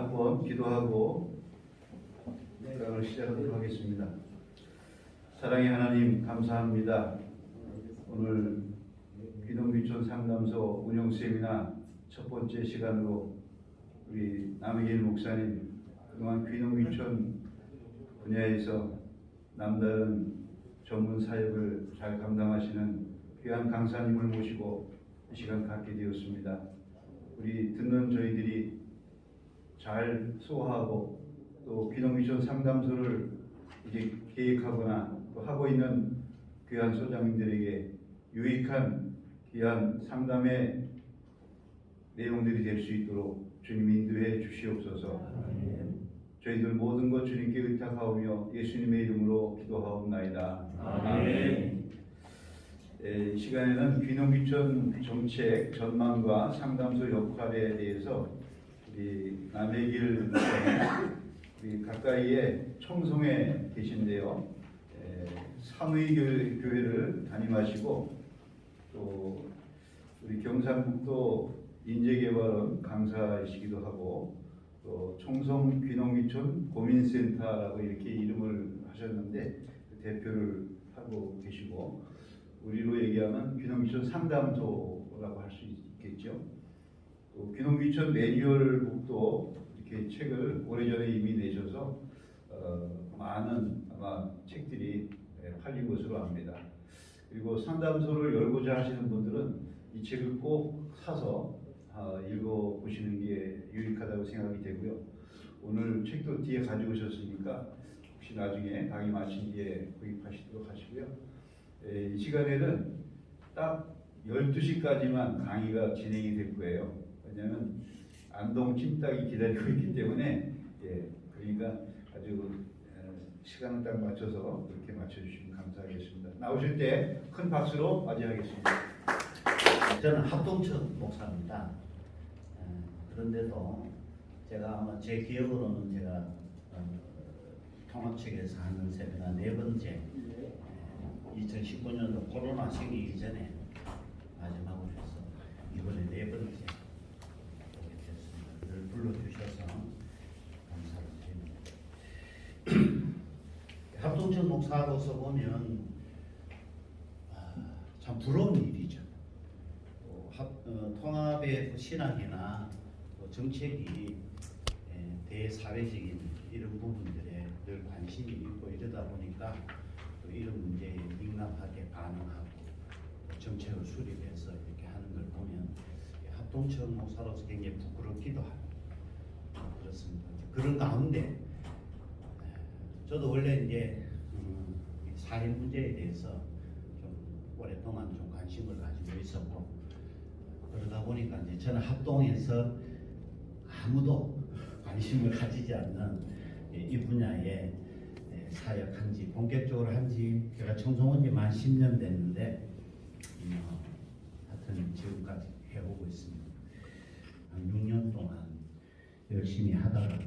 한번 기도하고 강을 시작하도록 하겠습니다. 사랑의 하나님 감사합니다. 오늘 귀농귀촌 상담소 운영 세미나 첫 번째 시간으로 우리 남희길 목사님 그동안 귀농귀촌 분야에서 남다른 전문 사역을 잘 감당하시는 귀한 강사님을 모시고 이 시간 갖게 되었습니다. 우리 듣는 저희들이 잘 소화하고 또 귀농귀촌 상담소를 이제 계획하거나 또 하고 있는 귀한 소장님들에게 유익한 귀한 상담의 내용들이 될 수 있도록 주님 인도해 주시옵소서. 저희들 모든 것 주님께 의탁하오며 예수님의 이름으로 기도하옵나이다. 아멘. 이 시간에는 귀농귀촌 정책 전망과 상담소 역할에 대해서 우리 남해길 우리 가까이에 청송에 계신데요. 삼의교회를 담임하시고 또 우리 경상북도 인재개발원 강사이시기도 하고 또 청송 귀농귀촌 고민센터라고 이렇게 이름을 하셨는데 그 대표를 하고 계시고 우리로 얘기하면 귀농귀촌 상담소라고 할 수 있겠죠. 또 귀농귀촌 매뉴얼북도 이렇게 책을 오래전에 이미 내셔서 많은 아마 책들이 팔린 것으로 압니다. 그리고 상담소를 열고자 하시는 분들은 이 책을 꼭 사서 읽어보시는 게 유익하다고 생각이 되고요. 오늘 책도 뒤에 가져오셨으니까 혹시 나중에 강의 마친 뒤에 구입하시도록 하시고요. 이 시간에는 딱 12시까지만 강의가 진행이 될 거예요. 왜냐하면 안동 찜닭이 기다리고 있기 때문에 그러니까 아주 시간을 딱 맞춰서 그렇게 맞춰주시면 감사하겠습니다. 나오실 때 큰 박수로 맞이하겠습니다. 저는 합동천 목사입니다. 그런데도 제가 아마 제 기억으로는 제가 통합책에서 하는 세미나 네 번째 2019년도 코로나 생기기 전에 마지막으로 해서 이번에 네 번째 오게 됐습니다. 늘 불러주셔서 감사를 드립니다. 합동천 목사로서 보면 참 부러운 일이죠. 통합의 신앙이나 정책이 대사회적인 이런 부분들에 늘 관심이 있고 이러다 보니까 또 이런 문제에 민감하게 반응하고 정책을 수립해서 이렇게 하는 걸 보면 합동천 목사로서 굉장히 부끄럽기도 하고 그렇습니다. 그런 가운데 저도 원래 이제 사회 문제에 대해서 좀 오랫동안 좀 관심을 가지고 있었고 그러다 보니까 이제 저는 합동에서 아무도 관심을 가지지 않는 이 분야에 사역한지 본격적으로 한지 제가 청송 온 지 만 10년 됐는데 하여튼 지금까지 해오고 있습니다. 한 6년 동안 열심히 하다가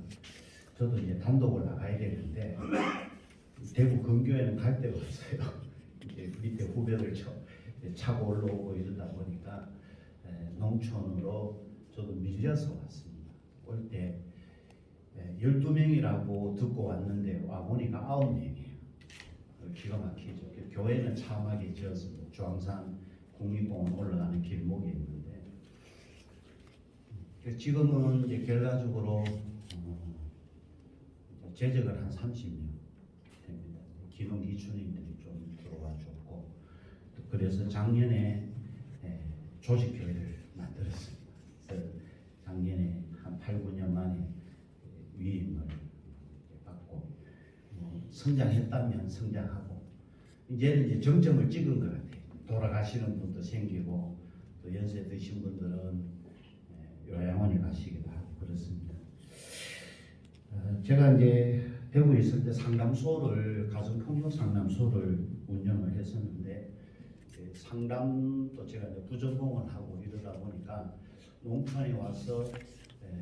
저도 이제 단독을 나가야 되는데 대구 근교에는 갈 데가 없어요. 이제 밑에 후배들 차고 올라오고 이러다 보니까 농촌으로 저도 밀려서 왔습니다. 올 때 12명이라고 듣고 왔는데 와보니까 9명이에요. 기가 막히죠. 교회는 참하게 지었습니다. 주황산 국립공원 올라가는 길목에 있는데 지금은 이제 결과적으로 재적을 한 30명 됩니다. 귀농귀촌인들이 좀 들어와 줬고 그래서 작년에 조직교회를 만들었습니다. 그래서 작년에 한 8, 9년 만에 위임을 받고 성장했다면 성장하고 이제는 이제 정점을 찍은 것 같아요. 돌아가시는 분도 생기고 또 연세 드신 분들은 요양원에 가시기도 하고 그렇습니다. 제가 이제 대구에 있을 때 상담소를 가정폭력 상담소를 운영을 했었는데 상담도 제가 이제 부전공을 하고 이러다 보니까 농촌에 와서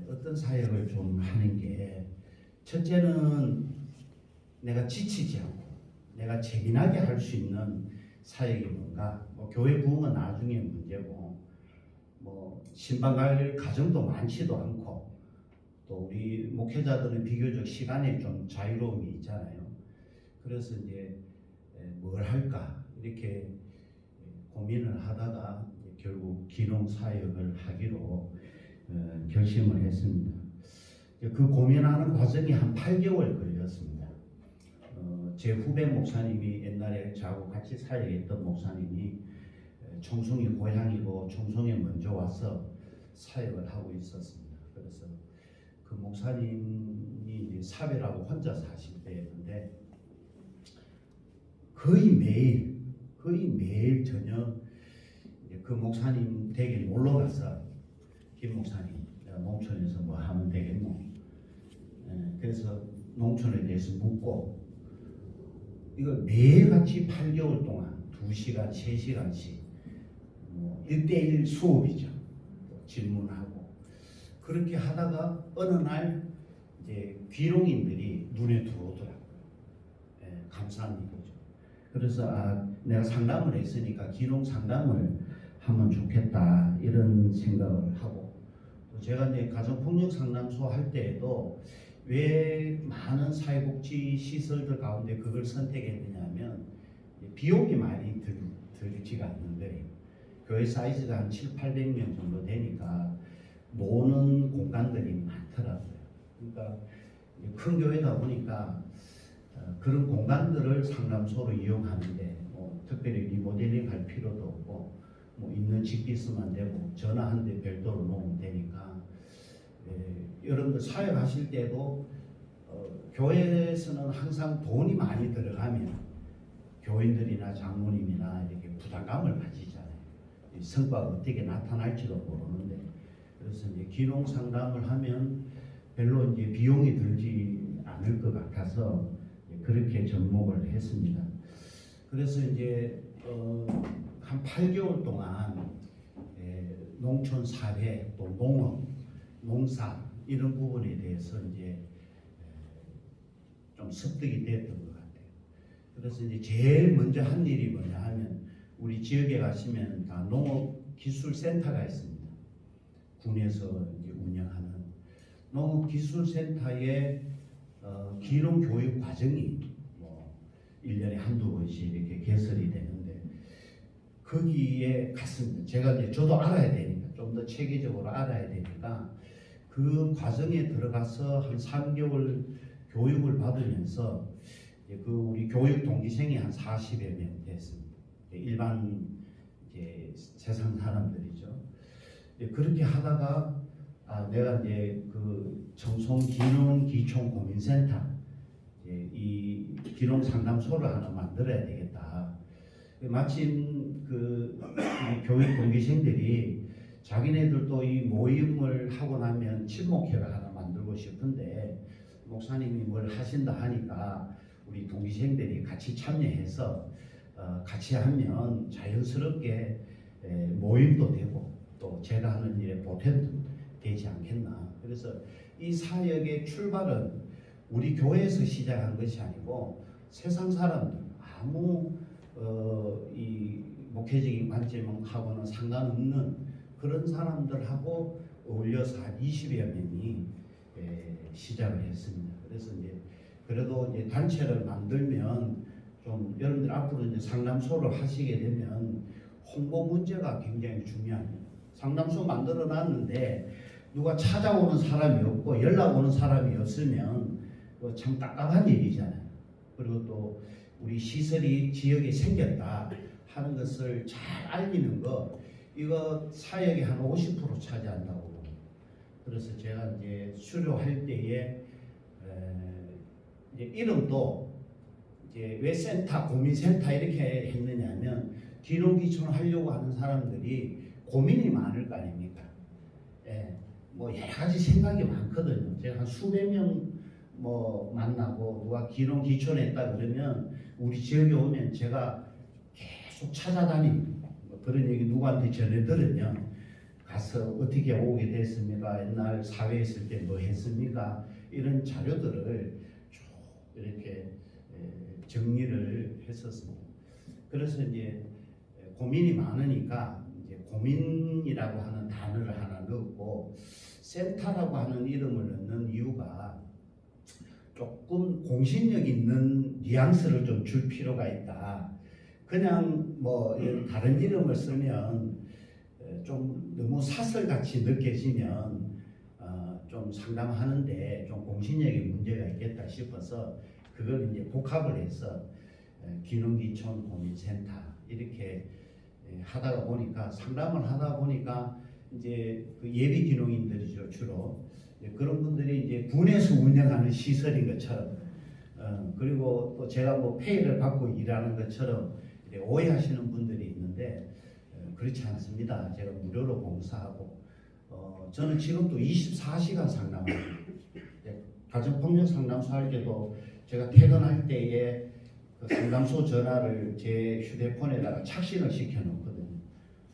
어떤 사역을 좀 하는 게 첫째는 내가 지치지 않고 내가 재미나게 할 수 있는 사역이 뭔가 교회 부흥은 나중에 문제고 신방 갈 가정도 많지도 않고 또 우리 목회자들은 비교적 시간에 좀 자유로움이 있잖아요. 그래서 이제 뭘 할까 이렇게 고민을 하다가 결국 기농 사역을 하기로 결심을 했습니다. 그 고민하는 과정이 한 8개월 걸렸습니다. 제 후배 목사님이 옛날에 저하고 같이 사역했던 목사님이 청송이 고향이고 청송에 먼저 와서 사역을 하고 있었습니다. 그래서 그 목사님이 이제 사별하고 혼자 사실 때였는데 거의 매일 저녁 그 목사님 댁에 놀러 가서 김 목사님 내가 농촌에서 뭐 하면 되겠노? 그래서 농촌에 대해서 묻고 이걸 매일같이 8개월 동안 2시간, 3시간씩 뭐 1대1 수업이죠. 질문하고 그렇게 하다가 어느 날 이제 귀농인들이 눈에 들어오더라고요. 감사한 일이죠. 그래서 내가 상담을 했으니까 귀농 상담을 하면 좋겠다 이런 생각을 하고 또 제가 이제 가정폭력 상담소 할 때에도 왜 많은 사회복지 시설들 가운데 그걸 선택했느냐면 비용이 많이 들지가 않는 거예요. 교회 사이즈가 한 700~800명 정도 되니까 노는 공간들이 많더라고요. 그러니까 큰 교회다 보니까 그런 공간들을 상담소로 이용하는데 뭐 특별히 리모델링 할 필요도 없고 뭐 있는 집기 쓰면 되고 전화 한 대 별도로 놓으면 되니까 여러분들 사역하실 때도 교회에서는 항상 돈이 많이 들어가면 교인들이나 장로님이나 이렇게 부담감을 가지잖아요. 성과가 어떻게 나타날지도 모르는데 그래서 이제 귀농 상담을 하면 별로 이제 비용이 들지 않을 것 같아서 그렇게 접목을 했습니다. 그래서 이제 한 8개월 동안 농촌 사회 또 농업, 농사 이런 부분에 대해서 이제 좀 습득이 됐던 것 같아요. 그래서 이제 제일 먼저 한 일이 뭐냐 하면 우리 지역에 가시면 다 농업기술센터가 있습니다. 군에서 이제 운영하는 농업기술센터의 귀농 교육 과정이 뭐 1년에 한두 번씩 이렇게 개설이 되는데 거기에 갔습니다. 제가 이제 저도 알아야 되니까 좀 더 체계적으로 알아야 되니까 그 과정에 들어가서 한 3개월 교육을 받으면서 그 우리 교육 동기생이 한 40여 명 됐습니다. 일반 이제 세상 사람들이죠. 그렇게 하다가 내가 이제 그 청송기농기촌고민센터 이 기농 상담소를 하나 만들어야 되겠다. 마침 그 교육 동기생들이 자기네들도 이 모임을 하고 나면 친목회를 하나 만들고 싶은데 목사님이 뭘 하신다 하니까 우리 동기생들이 같이 참여해서 같이 하면 자연스럽게 모임도 되고 또 제가 하는 일에 보탬도 되지 않겠나. 그래서 이 사역의 출발은 우리 교회에서 시작한 것이 아니고 세상 사람들 아무 이 목회적인 관점하고는 상관없는 그런 사람들하고 어울려서 한 20여 명이 시작을 했습니다. 그래서 이제 그래도 이제 단체를 만들면 좀 여러분들 앞으로 이제 상담소를 하시게 되면 홍보 문제가 굉장히 중요합니다. 상담소 만들어 놨는데 누가 찾아오는 사람이 없고 연락 오는 사람이 없으면 참 답답한 일이잖아요. 그리고 또 우리 시설이 지역에 생겼다 하는 것을 잘 알리는 거 이거 사역의 한 50% 차지한다고 봅니다. 그래서 제가 이제 수료할 때에 이제 이름도 이제 왜 센터 고민센터 이렇게 했느냐면 귀농귀촌 하려고 하는 사람들이 고민이 많을 거 아닙니까? 뭐 여러 가지 생각이 많거든요. 제가 한 수백 명 뭐 만나고 누가 귀농귀촌했다 그러면 우리 지역에 오면 제가 계속 찾아다닙니다. 뭐 그런 얘기 누구한테 전해 들으면 가서 어떻게 오게 됐습니까? 옛날 사회에 있을 때 뭐 했습니까? 이런 자료들을 쭉 이렇게 정리를 했었습니다. 그래서 이제 고민이 많으니까 이제 고민이라고 하는 단어를 하나 넣었고 센터라고 하는 이름을 넣는 이유가 조금 공신력 있는 뉘앙스를 좀 줄 필요가 있다. 그냥 뭐 다른 이름을 쓰면 좀 너무 사설같이 느껴지면 좀 상담하는데 좀 공신력에 문제가 있겠다 싶어서 그걸 이제 복합을 해서 귀농귀촌 고민센터 이렇게 하다가 보니까 상담을 하다 보니까 이제 그 예비 귀농인들이죠 주로 그런 분들이 이제 군에서 운영하는 시설인 것처럼 그리고 또 제가 뭐 페이를 받고 일하는 것처럼 오해하시는 분들이 있는데 그렇지 않습니다. 제가 무료로 봉사하고 저는 지금도 24시간 상담합니다. 가정폭력 상담소 할 때도 제가 퇴근할 때에 그 상담소 전화를 제 휴대폰에다가 착신을 시켜 놓거든요.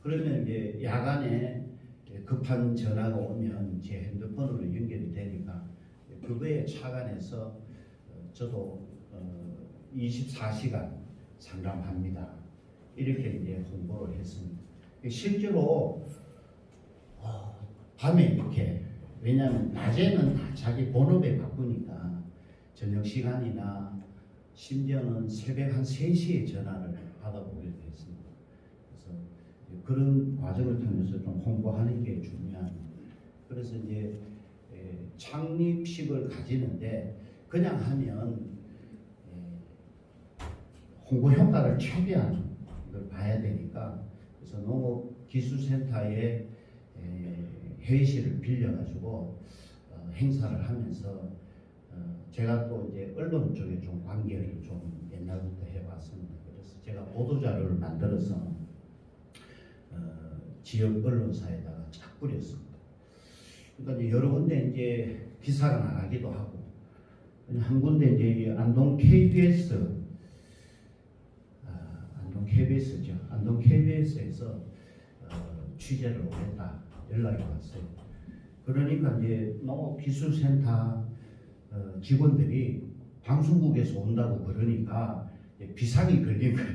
그러면 이제 야간에 급한 전화가 오면 제 핸드폰으로 연결이 되니까 그거에 착안해서 저도 24시간 상담합니다. 이렇게 이제 홍보를 했습니다. 실제로 밤에 이렇게 왜냐하면 낮에는 다 자기 본업에 바쁘니까 저녁 시간이나 심지어는 새벽 한 3시에 전화를 받아보게 됐습니다. 그래서 그런 과정을 통해서 좀 홍보하는 게 중요합니다. 그래서 이제 창립식을 가지는데 그냥 하면 홍보 효과를 최대한 이걸 봐야 되니까 그래서 농업기술센터에 회의실을 빌려가지고 행사를 하면서 제가 또 이제 언론 쪽에 좀 관계를 좀 옛날부터 해왔습니다. 그래서 제가 보도자료를 만들어서 지역 언론사에다가 쫙 뿌렸습니다. 그러니까 이제 여러 군데 이제 기사가 나가기도 하고 한 군데 이제 안동 KBS죠. 안동 KBS에서 취재를 오겠다 연락이 왔어요. 그러니까 이제 농업기술센터 직원들이 방송국에서 온다고 그러니까 비상이 걸린 거예요.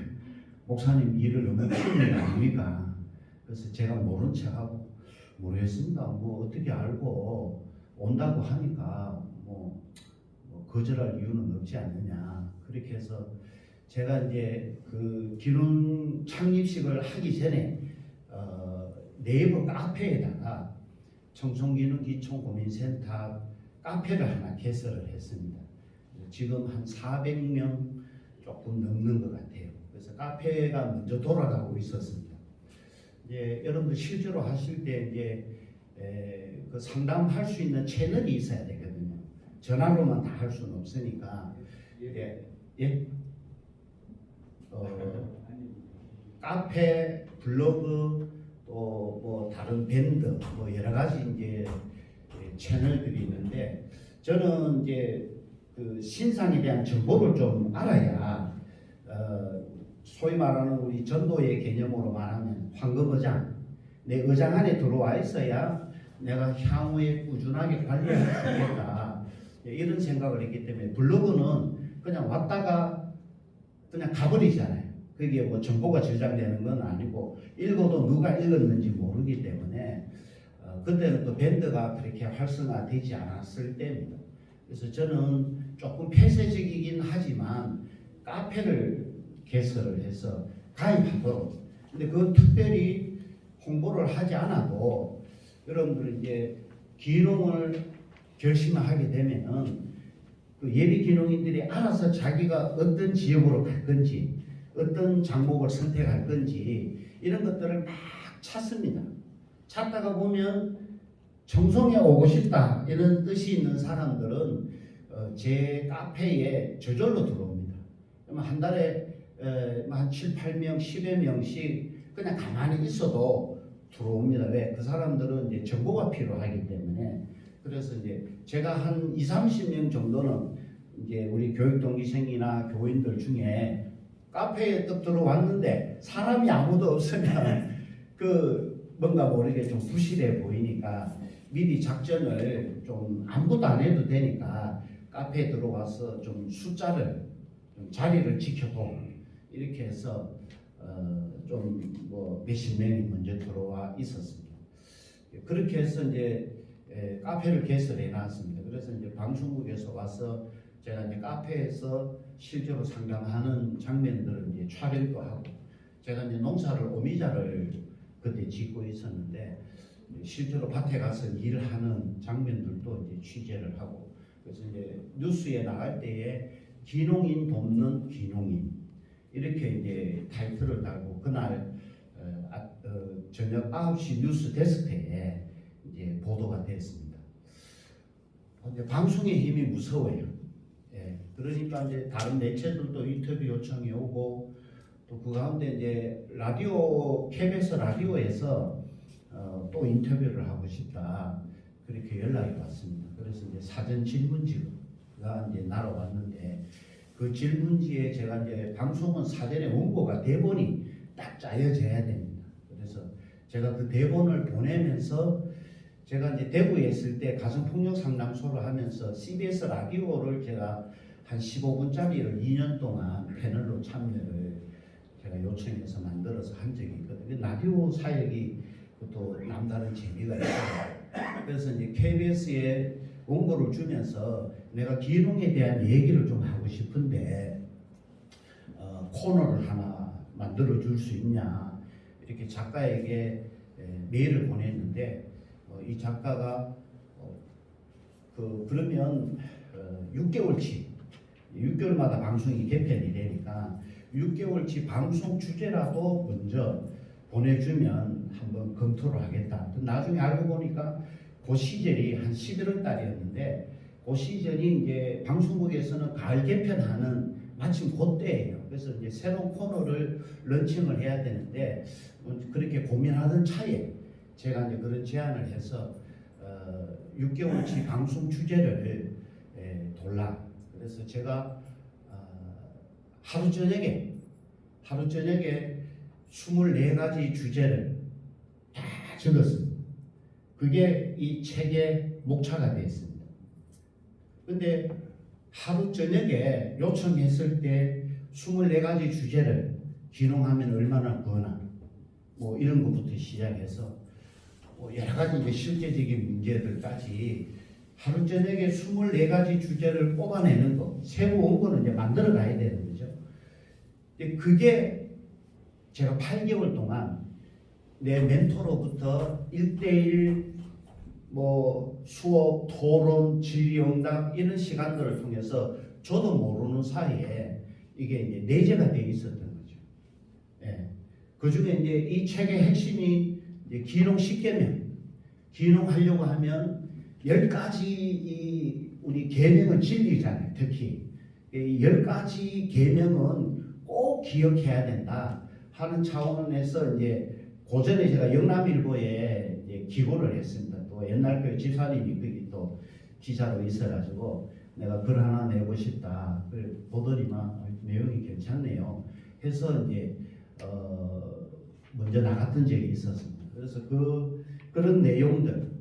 목사님 일을 너무 피우는 거 아닙니까? 그래서 제가 모른 척하고 모르겠습니다. 뭐 어떻게 알고 온다고 하니까 뭐 거절할 이유는 없지 않느냐. 그렇게 해서 제가 이제 그 귀농 창립식을 하기 전에 네이버 카페에다가 청송귀농귀촌고민센터 카페를 하나 개설을 했습니다. 지금 한 400명 조금 넘는 것 같아요. 그래서 카페가 먼저 돌아가고 있었습니다. 이제 여러분들 실제로 하실 때 이제 그 상담할 수 있는 채널이 있어야 되거든요. 전화로만 다 할 수는 없으니까. 예? 카페, 블로그, 또 뭐 다른 밴드, 뭐 여러 가지 이제 채널들이 있는데 저는 이제 그 신상에 대한 정보를 좀 알아야 소위 말하는 우리 전도의 개념으로 말하면 황금의장, 내 의장 안에 들어와 있어야 내가 향후에 꾸준하게 관리할 수 있겠다 이런 생각을 했기 때문에 블로그는 그냥 왔다가 그냥 가버리잖아요. 거기에 뭐 정보가 저장되는 건 아니고 읽어도 누가 읽었는지 모르기 때문에 그때는 또 밴드가 그렇게 활성화되지 않았을 때입니다. 그래서 저는 조금 폐쇄적이긴 하지만 카페를 개설을 해서 가입하도록. 근데 그 특별히 홍보를 하지 않아도 여러분들 이제 귀농을 결심하게 되면은 그 예비 귀농인들이 알아서 자기가 어떤 지역으로 갈 건지 어떤 장목을 선택할 건지 이런 것들을 막 찾습니다. 찾다가 보면 청송에 오고 싶다 이런 뜻이 있는 사람들은 제 카페에 저절로 들어옵니다. 그러면 한 달에 한 7, 8명, 10여 명씩 그냥 가만히 있어도 들어옵니다. 왜? 그 사람들은 이제 정보가 필요하기 때문에. 그래서 이제 제가 한 20, 30명 정도는 이제 우리 교육동기생이나 교인들 중에 카페에 딱 들어왔는데 사람이 아무도 없으면 그 뭔가 모르게 좀 부실해 보이니까 미리 작전을 좀 아무것도 안 해도 되니까 카페에 들어와서 좀 숫자를 좀 자리를 지켜도 이렇게 해서 좀 뭐 몇십 명이 먼저 들어와 있었습니다. 그렇게 해서 이제 카페를 개설해 놨습니다. 그래서 이제 방송국에서 와서 제가 이제 카페에서 실제로 상담하는 장면들을 이제 촬영도 하고, 제가 이제 농사를 오미자를 그때 짓고 있었는데 실제로 밭에 가서 일을 하는 장면들도 이제 취재를 하고, 그래서 이제 뉴스에 나갈 때에 귀농인 돕는 귀농인 이렇게 이제 타이틀을 달고 그날 저녁 9시 뉴스 데스크에 이제 보도가 됐습니다. 이제 방송의 힘이 무서워요. 예, 그러니까 이제 다른 매체들도 인터뷰 요청이 오고, 또 그 가운데 이제 라디오 KBS 라디오에서 또 인터뷰를 하고 싶다 그렇게 연락이 왔습니다. 그래서 이제 사전 질문지가 이제 날아왔는데, 그 질문지에 제가 이제 방송은 사전에 원고가 대본이 딱 짜여져야 됩니다. 그래서 제가 그 대본을 보내면서, 제가 이제 대구에 있을 때 가정폭력 상담소를 하면서 CBS 라디오를 제가 한 15분짜리를 2년 동안 패널로 참여를 제가 요청해서 만들어서 한 적이 있거든요. 라디오 사역이 또 남다른 재미가 있어요. 그래서 이제 KBS에 원고를 주면서 내가 귀농에 대한 얘기를 좀 하고 싶은데 코너를 하나 만들어 줄 수 있냐 이렇게 작가에게 메일을 보냈는데, 이 작가가 그러면 6개월치 6개월마다 방송이 개편이 되니까 6개월치 방송 주제라도 먼저 보내주면 한번 검토를 하겠다. 나중에 알고 보니까 그 시절이 한 11월 달이었는데, 그 시절이 이제 방송국에서는 가을 개편하는 마침 그때예요. 그래서 이제 새로운 코너를 런칭을 해야 되는데, 그렇게 고민하던 차에 제가 이제 그런 제안을 해서 6개월치 방송 주제를 돌라. 그래서 제가 하루 저녁에 24가지 주제를 다 적었습니다. 그게 이 책의 목차가 되었습니다. 근데 하루 저녁에 요청했을 때 24가지 주제를 귀농하면 얼마나 버나 뭐 이런 것부터 시작해서 여러 가지 이제 실제적인 문제들까지 하루 저녁에 24가지 주제를 뽑아내는 거, 세부 원고는 이제 만들어 가야 되는 거죠. 근데 그게 제가 8개월 동안 내 멘토로부터 1대1 뭐 수업, 토론, 질의응답 이런 시간들을 통해서 저도 모르는 사이에 이게 이제 내재가 되어 있었던 거죠. 예. 그 중에 이제 이 책의 핵심이 이제 귀농 10계명, 귀농하려고 하면 10가지 우리 계명을 진리잖아요. 특히 이 10가지 계명은 꼭 기억해야 된다 하는 차원에서 이제 고전에 제가 영남일보에 이제 기고를 했습니다. 또 옛날 그 집사님이 거기 또 기자로 있어가지고 내가 글 하나 내고 싶다. 보더니만 내용이 괜찮네요. 해서 이제 먼저 나갔던 적이 있었습니다. 그래서 그런 내용들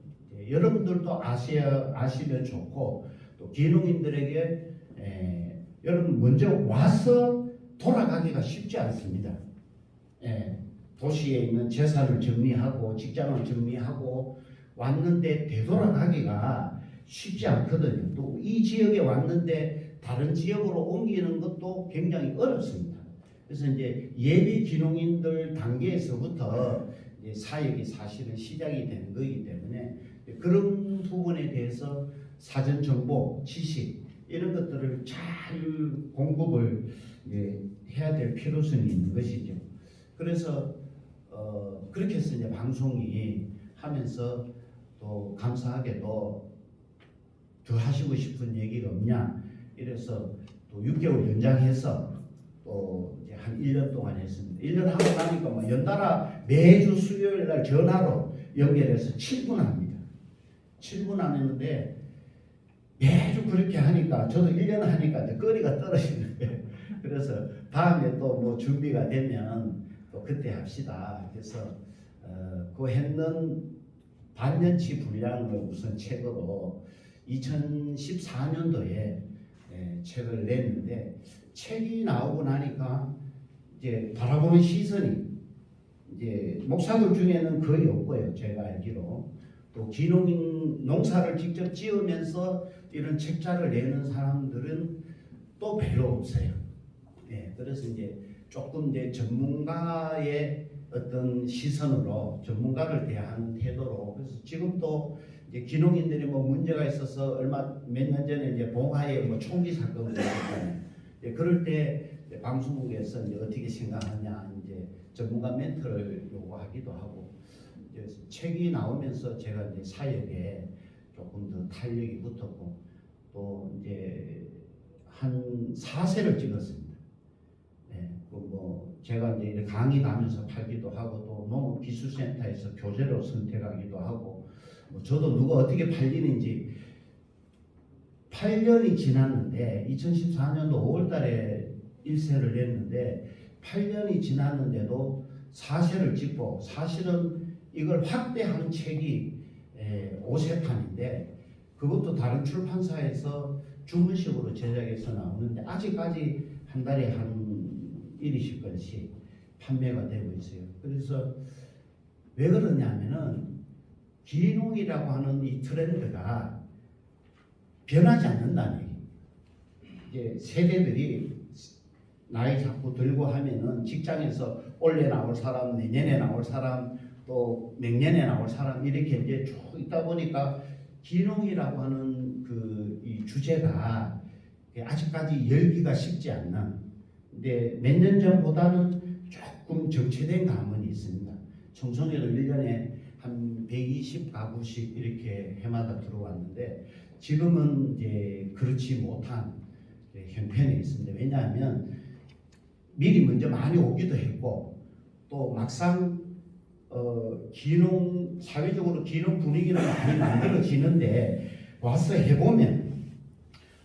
여러분들도 아시면 좋고, 또 귀농인들에게 여러분 먼저 와서 돌아가기가 쉽지 않습니다. 도시에 있는 재산을 정리하고 직장을 정리하고 왔는데 되돌아가기가 쉽지 않거든요. 또 이 지역에 왔는데 다른 지역으로 옮기는 것도 굉장히 어렵습니다. 그래서 이제 예비 귀농인들 단계에서부터 이제 사역이 사실은 시작이 되는 거기 때문에 그런 부분에 대해서 사전 정보, 지식 이런 것들을 잘 공급을 해야 될 필요성이 있는 것이죠. 그래서 그렇게 해서 이제 방송이 하면서 또 감사하게도 더 하시고 싶은 얘기가 없냐 이래서 또 6개월 연장해서 또 이제 한 1년 동안 했습니다. 1년 하고 나니까 뭐 연달아 매주 수요일 날 전화로 연결해서 7분 합니다. 7분 하는데 매주 그렇게 하니까 저도 1년 하니까 이제 거리가 떨어지는데 그래서 다음에 또 뭐 준비가 되면 또 그때 합시다. 그래서 그 했는 반년치 분량을 우선 책으로 2014년도에 책을 냈는데, 책이 나오고 나니까 이제 바라보는 시선이 이제 목사들 중에는 거의 없고요. 제가 알기로 또 기농 농사를 직접 지으면서 이런 책자를 내는 사람들은 또 별로 없어요. 예, 그래서 이제 조금 이제 전문가의 어떤 시선으로 전문가를 대하는 태도로 그래서 지금도 이제 기농인들이 뭐 문제가 있어서 몇 년 전에 이제 봉화에 뭐 총기 사건이 있었잖아요. 그럴 때 방송국에서 이제 어떻게 생각하냐 이제 전문가 멘트를 요구하기도 하고 이제 책이 나오면서 제가 이제 사역에 조금 더 탄력이 붙었고 또 이제 한 4세를 찍었습니다. 네, 뭐 제가 이제 강의 가면서 팔기도 하고 또 농업기술센터에서 교재로 선택하기도 하고 뭐 저도 누가 어떻게 팔리는지 8년이 지났는데 2014년도 5월달에 1세를 냈는데 8년이 지났는데도 4세를 찍고 사실은 이걸 확대한 책이 5세판인데 그것도 다른 출판사에서 주문식으로 제작해서 나오는데 아직까지 한 달에 한 1~20건씩 판매가 되고 있어요. 그래서 왜 그러냐면은 기농이라고 하는 이 트렌드가 변하지 않는다는 얘기예요. 이제 세대들이 나이 자꾸 들고 하면은 직장에서 올해 나올 사람, 내년에 나올 사람, 또 내년에 나올 사람 이렇게 이제 쭉 있다 보니까 기농이라고 하는 그 이 주제가 아직까지 열기가 식지 않는. 근데 몇 년 전보다는 조금 정체된 감은 있습니다. 청송에도 1년에 한 120가구씩 이렇게 해마다 들어왔는데 지금은 이제 그렇지 못한 형편이 있습니다. 왜냐하면 미리 먼저 많이 오기도 했고 또 막상 기농 사회적으로 기농 분위기는 많이 만들어지는데 와서 해보면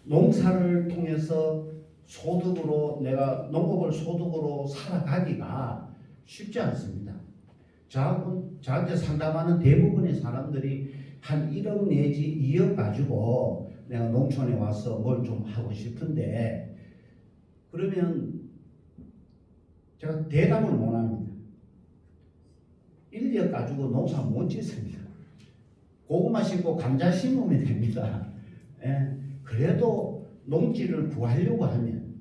농사를 통해서 소득으로 내가 농업을 소득으로 살아가기가 쉽지 않습니다. 저한테 상담하는 대부분의 사람들이 한 1억 내지 2억 가지고 내가 농촌에 와서 뭘 좀 하고 싶은데 그러면 제가 대답을 못 합니다. 1, 2억 가지고 농사 못 짓습니다. 고구마 심고 감자 심으면 됩니다. 예, 그래도 농지를 구하려고 하면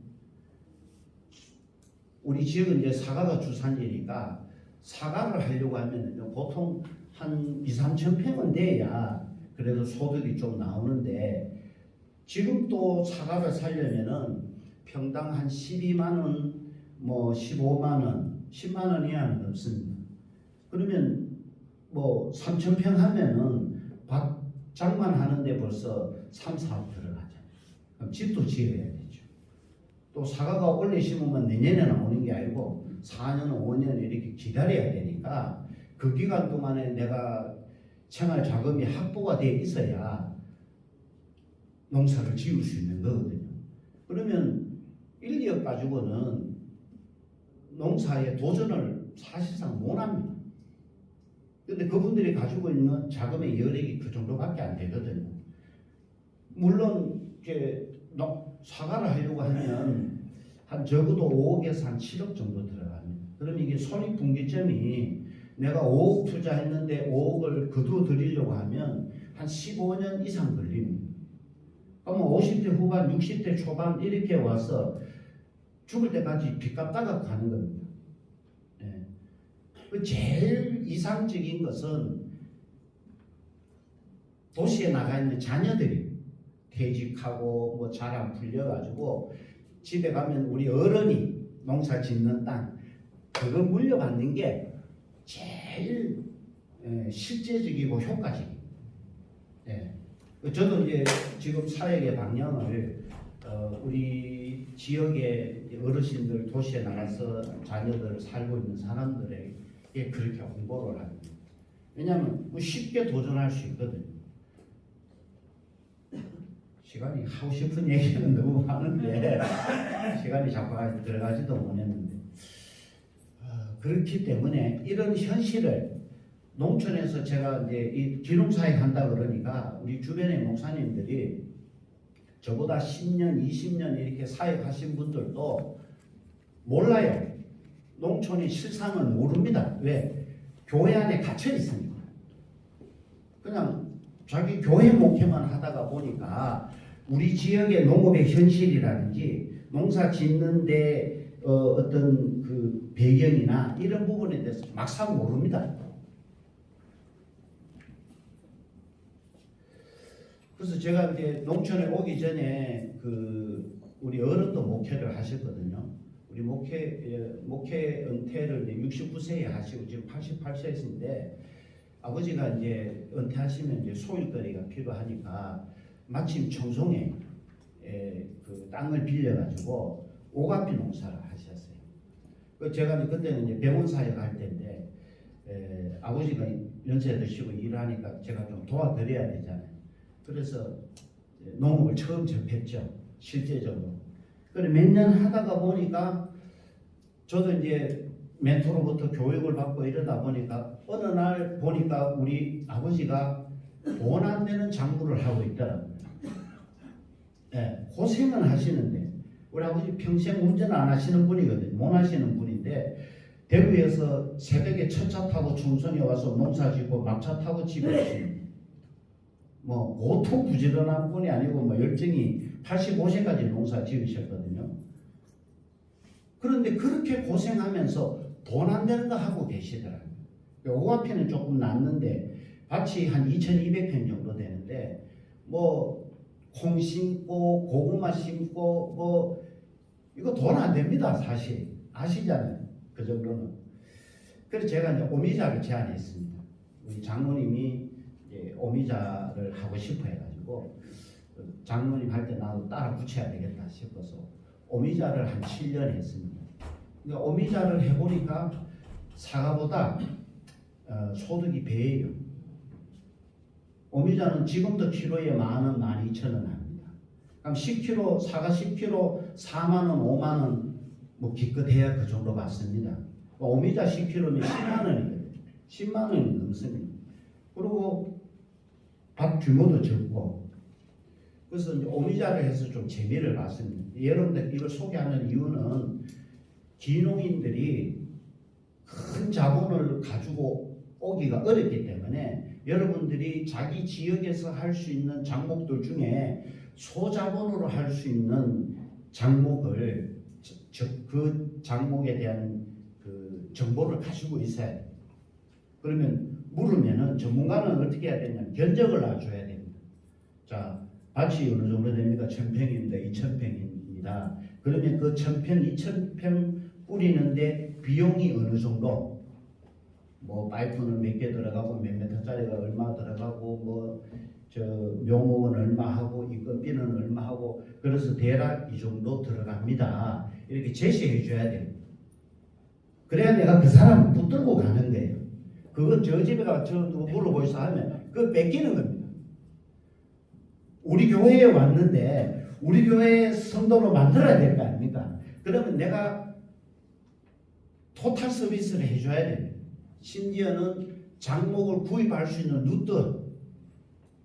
우리 지역은 이제 사과가 주산지니까 사과를 하려고 하면 보통 한 2~3천 평은 돼야 그래도 소득이 좀 나오는데 지금 또 사과를 살려면은 평당 한 12만 원, 뭐 15만 원, 10만 원 이하는 없습니다. 그러면 뭐 3천 평 하면은 밭 장만하는데 벌써 3, 4억 들어가잖아요. 그럼 집도 지어야 되죠. 또 사과가 올해 심으면 내년에 나오는 게 아니고 4년, 5년 이렇게 기다려야 되니까 그 기간 동안에 내가 생활 자금이 확보가 돼 있어야 농사를 지을 수 있는 거거든요. 그러면 1, 2억 가지고는 농사에 도전을 사실상 못 합니다. 근데 그분들이 가지고 있는 자금의 여력이 그 정도밖에 안 되거든요. 물론 이제 사과를 하려고 하면 한 적어도 5억에서 한 7억 정도 들어갑니다. 그러면 이게 손익분기점이 내가 5억 투자했는데 5억을 거두어 드리려고 하면 한 15년 이상 걸립니다. 그러면 50대 후반, 60대 초반 이렇게 와서 죽을 때까지 빚 갚다가 가는 겁니다. 예. 제일 이상적인 것은 도시에 나가 있는 자녀들이 퇴직하고 뭐 잘 안 풀려가지고 집에 가면 우리 어른이 농사 짓는 땅 그거 물려받는 게 제일 실제적이고 효과적입니다. 예. 저도 이제 지금 사역의 방향을 우리 지역의 어르신들 도시에 나가서 자녀들 살고 있는 사람들에게 그렇게 홍보를 합니다. 왜냐하면 쉽게 도전할 수 있거든요. 시간이 하고 싶은 얘기는 너무 많은데 시간이 자꾸 들어가지도 못했는데 그렇기 때문에 이런 현실을 농촌에서 제가 이제 이 기농사에 한다 그러니까 우리 주변의 목사님들이 저보다 10년, 20년 이렇게 사역하신 분들도 몰라요. 농촌의 실상을 모릅니다. 왜? 교회 안에 갇혀 있으니까. 그냥 자기 교회 목회만 하다가 보니까 우리 지역의 농업의 현실이라든지 농사 짓는데 어떤 그 배경이나 이런 부분에 대해서 막상 모릅니다. 그래서 제가 이제 농촌에 오기 전에 그 우리 어른도 목회를 하셨거든요. 우리 목회 은퇴를 이제 69세에 하시고 지금 88세이신데 아버지가 이제 은퇴하시면 이제 소일거리가 필요하니까 마침 청송에 그 땅을 빌려가지고 오가피 농사를 하셨어요. 그 제가 이제 그때는 이제 병원 사역 할 때인데 아버지가 연세 드시고 일하니까 제가 좀 도와드려야 되잖아요. 그래서 농업을 처음 접했죠. 실제적으로. 그래 몇 년 하다가 보니까 저도 이제 멘토로부터 교육을 받고 이러다 보니까 어느 날 보니까 우리 아버지가 돈 안 되는 작물을 하고 있더라고요. 네, 고생은 하시는데 우리 아버지 평생 운전 안 하시는 분이거든요. 못 하시는 분인데 대구에서 새벽에 첫차 타고 충성에 와서 농사 짓고 막차 타고 집에 오십니다. 뭐 보통 부지런한 분이 아니고 뭐 열정이 85세까지 농사 지으셨거든요. 그런데 그렇게 고생하면서 돈 안 되는 거 하고 계시더라고요. 오가피는 조금 낫는데 밭이 한 2,200평 정도 되는데 뭐 콩 심고 고구마 심고 뭐 이거 돈 안 됩니다. 사실 아시잖아요. 그 정도는. 그래서 제가 이제 오미자를 제안했습니다. 우리 장모님이 이제 오미자를 하고 싶어 해가지고 장모님 할 때 나도 따라 붙여야 되겠다 싶어서 오미자를 한 7년 했습니다. 그러니까 오미자를 해보니까 사과보다 소득이 배예요. 오미자는 지금도 키로에 10,000원, 12,000원 합니다. 그럼 10kg, 사과 10kg 4만원, 5만원 뭐 기껏해야 그 정도 받습니다. 오미자 10kg면 10만원이거든요. 10만원이 넘습니다. 그리고 밭 규모도 적고 그래서 이제 오미자를 해서 좀 재미를 봤습니다. 여러분들 이걸 소개하는 이유는 기농인들이 큰 자본을 가지고 오기가 어렵기 때문에 여러분들이 자기 지역에서 할 수 있는 작목들 중에 소자본으로 할 수 있는 작목을 그 작목에 대한 그 정보를 가지고 있어야 돼요. 그러면 물으면은 전문가는 어떻게 해야 되냐면 견적을 놔줘야 됩니다. 자, 밭이 어느 정도 됩니까? 1,000평입니다. 2,000평입니다. 그러면 그 1,000평, 2,000평 뿌리는데 비용이 어느 정도? 뭐 파이프는 몇 개 들어가고 몇 메터짜리가 얼마 들어가고 뭐 저 묘목은 얼마 하고 이건비는 얼마 하고 그래서 대략 이 정도 들어갑니다. 이렇게 제시해 줘야 돼요. 그래야 내가 그 사람 붙들고 가는 거예요. 그거 저 집에 가서 저 누구 물어보이소 하면 그거 뺏기는 겁니다. 우리 교회에 왔는데 우리 교회 성도로 만들어야 될 거 아닙니까? 그러면 내가 토탈 서비스를 해줘야 됩니다. 심지어는 장목을 구입할 수 있는 루트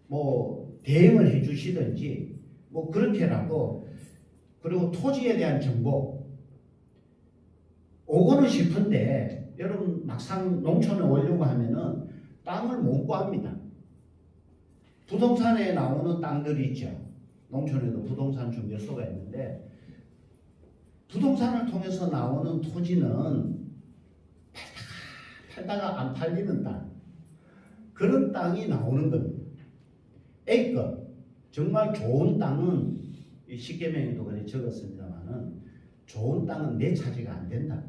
뭐 대행을 해주시든지 뭐 그렇게라도 그리고 토지에 대한 정보 오고는 싶은데 여러분 막상 농촌에 오려고 하면은 땅을 못 구합니다. 부동산에 나오는 땅들이 있죠. 농촌에도 부동산 중개소가 있는데 부동산을 통해서 나오는 토지는 팔다가 안 팔리는 땅 그런 땅이 나오는 겁니다. A급 정말 좋은 땅은 십계명에도 그래 적었습니다만은 좋은 땅은 내 차지가 안 된다.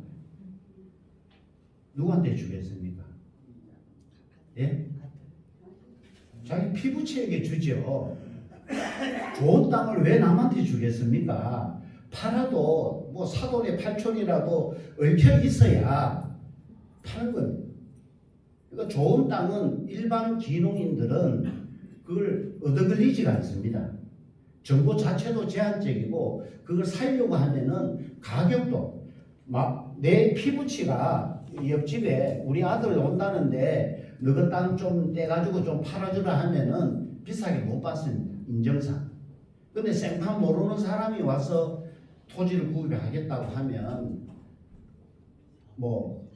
누구한테 주겠습니까? 예? 자기 피부치에게 주죠. 좋은 땅을 왜 남한테 주겠습니까? 팔아도 뭐 사돈의 8촌이라도 얽혀 있어야 파는 겁니다. 그러니까 좋은 땅은 일반 기농인들은 그걸 얻어걸리지가 않습니다. 정보 자체도 제한적이고 그걸 살려고 하면은 가격도 막 내 피부치가 옆집에 우리 아들 온다는데 너가 땅 좀 떼가지고 좀 팔아주라 하면은 비싸게 못 받습니다. 인정상. 근데 생판 모르는 사람이 와서 토지를 구입하겠다고 하면 뭐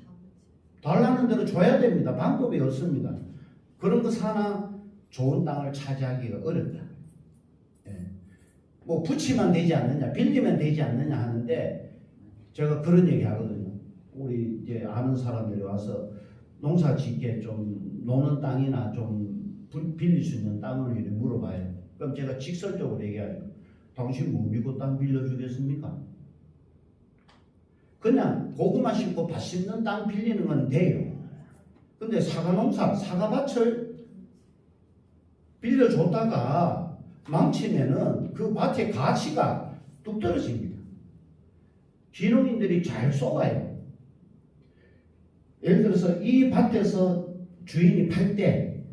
달라는 대로 줘야 됩니다. 방법이 없습니다. 그런 거 사나 좋은 땅을 차지하기가 어렵다. 예. 뭐 붙이면 되지 않느냐, 빌리면 되지 않느냐 하는데 제가 그런 얘기 하거든요. 우리 이제 아는 사람들이 와서 농사 짓게 좀 노는 땅이나 좀 빌릴 수 있는 땅을 이렇게 물어봐요. 그럼 제가 직설적으로 얘기하죠. 당신 뭐 믿고 땅 빌려주겠습니까? 그냥 고구마 심고 밭 심는 땅 빌리는 건 돼요. 근데 사과농사, 사과밭을 빌려줬다가 망치면은 그 밭의 가치가 뚝 떨어집니다. 귀농인들이 잘 속아요. 예를 들어서 이 밭에서 주인이 팔 때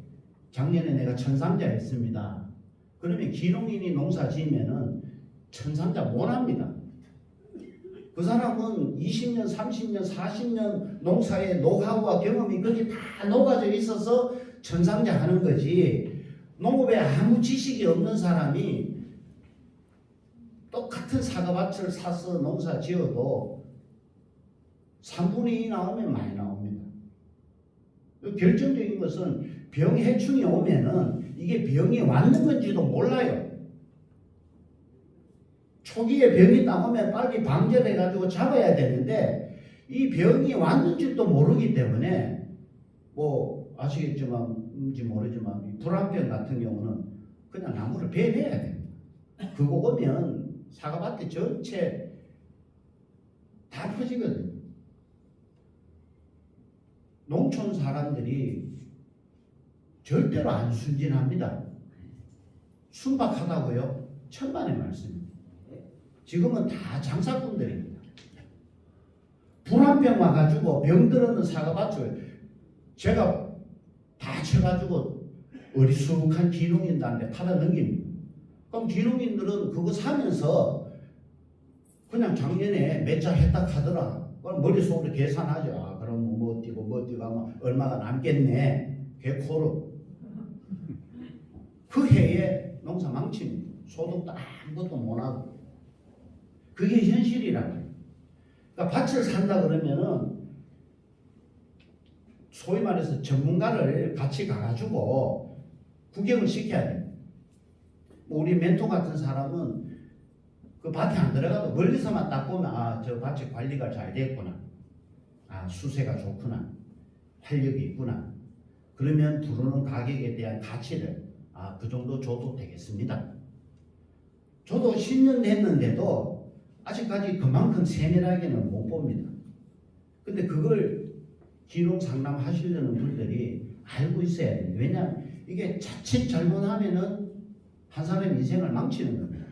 작년에 내가 천상자 했습니다. 그러면 귀농인이 농사 지으면은 천상자 못 합니다. 그 사람은 20년, 30년, 40년 농사의 노하우와 경험이 거기 다 녹아져 있어서 천상자 하는 거지. 농업에 아무 지식이 없는 사람이 똑같은 사과밭을 사서 농사 지어도 3분의 2 나오면 많이 나옵니다. 결정적인 것은 병해충이 오면은 이게 병이 왔는 건지도 몰라요. 초기에 병이 딱 오면 빨리 방제를 해가지고 잡아야 되는데 이 병이 왔는지도 모르기 때문에 뭐 아시겠지만인지 모르지만 이 불안병 같은 경우는 그냥 나무를 베내야 됩니다. 그거 오면 사과밭에 전체 다 퍼지거든요. 농촌 사람들이 절대로 안 순진합니다. 순박하다고요? 천만의 말씀입니다. 지금은 다 장사꾼들입니다. 불안병 와가지고 병들었는 사과밭을 제가 다 쳐가지고 어리숙한 귀농인들한테 팔아 넘깁니다. 그럼 귀농인들은 그거 사면서 그냥 작년에 몇 자 했다 하더라. 그럼 머릿속으로 계산하죠. 아, 그럼 뭐 뛰고 하면 얼마가 남겠네. 개코로. 그 해에 농사 망칩니다. 소득도 아무것도 못하고. 그게 현실이라고요. 그러니까 밭을 산다 그러면은 소위 말해서 전문가를 같이 가가지고 구경을 시켜야 돼요. 우리 멘토 같은 사람은 그 밭에 안 들어가도 멀리서만 딱 보면 아, 저 밭이 관리가 잘 됐구나. 아, 수세가 좋구나. 활력이 있구나. 그러면 부르는 가격에 대한 가치를 아, 그 정도 줘도 되겠습니다. 저도 10년 됐는데도 아직까지 그만큼 세밀하게는 못 봅니다. 근데 그걸 귀농 상담 하시려는 분들이 알고 있어야 돼요. 왜냐하면 이게 자칫 잘못하면은 한 사람의 인생을 망치는 겁니다.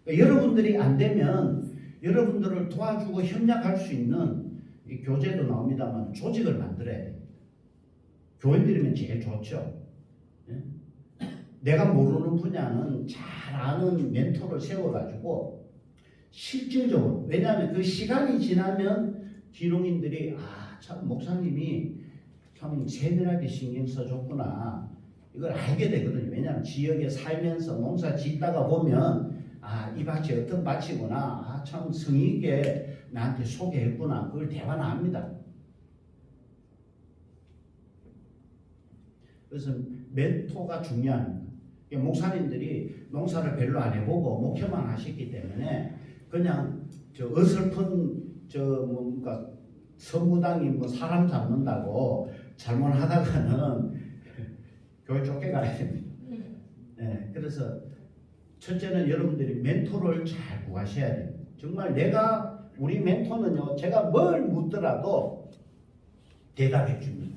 그러니까 여러분들이 안 되면 여러분들을 도와주고 협력할 수 있는 이 교재도 나옵니다만 조직을 만들어야 돼요. 교인들이면 제일 좋죠. 예? 내가 모르는 분야는 잘 아는 멘토를 세워가지고 실질적으로 왜냐하면 그 시간이 지나면 귀농인들이 아, 참 목사님이 참 세밀하게 신경 써줬구나 이걸 알게 되거든요. 왜냐하면 지역에 살면서 농사 짓다가 보면 아, 이 밭이 어떤 밭이구나 아, 참 성의 있게 나한테 소개했구나 그걸 대화 합니다. 그래서 멘토가 중요합니다. 목사님들이 농사를 별로 안 해보고 목회만 하셨기 때문에 그냥 저 어설픈 저 뭔가 선무당이 뭐 사람 잡는다고 잘못하다가는 교회 쫓겨가야 됩니다. 네, 그래서 첫째는 여러분들이 멘토를 잘 구하셔야 돼요. 정말 우리 멘토는요, 제가 뭘 묻더라도 대답해 줍니다.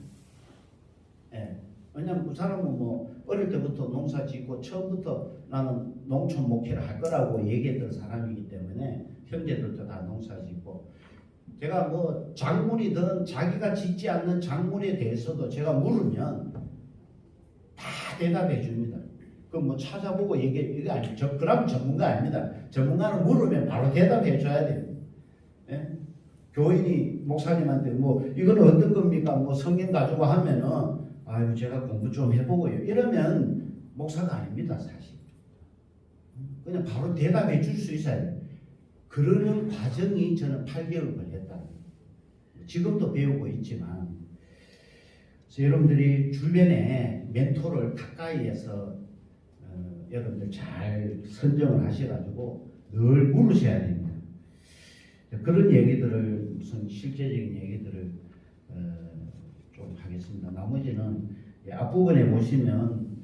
네. 왜냐면 그 사람은 뭐 어릴 때부터 농사 짓고 처음부터 나는 농촌 목회를 할 거라고 얘기했던 사람이기 때문에 형제들도 다 농사 짓고 제가 뭐 작물이든 자기가 짓지 않는 작물에 대해서도 제가 물으면 다 대답해 줍니다. 그 뭐 찾아보고 이게 아니죠. 그럼 전문가 아닙니다. 전문가는 물으면 바로 대답해 줘야 돼요. 예? 교인이 목사님한테 뭐 이거는 어떤 겁니까? 뭐 성경 가지고 하면은 아유 제가 공부 좀 해보고요. 이러면 목사가 아닙니다 사실. 그냥 바로 대답해 줄 수 있어야 돼요. 그러는 과정이 저는 8개월 걸렸다. 지금도 배우고 있지만 그래서 여러분들이 주변에 멘토를 가까이에서 여러분들 잘 선정을 하셔가지고 늘 물으셔야 됩니다. 그런 얘기들을 무슨 실제적인 얘기들을 좀 하겠습니다. 나머지는 앞부분에 보시면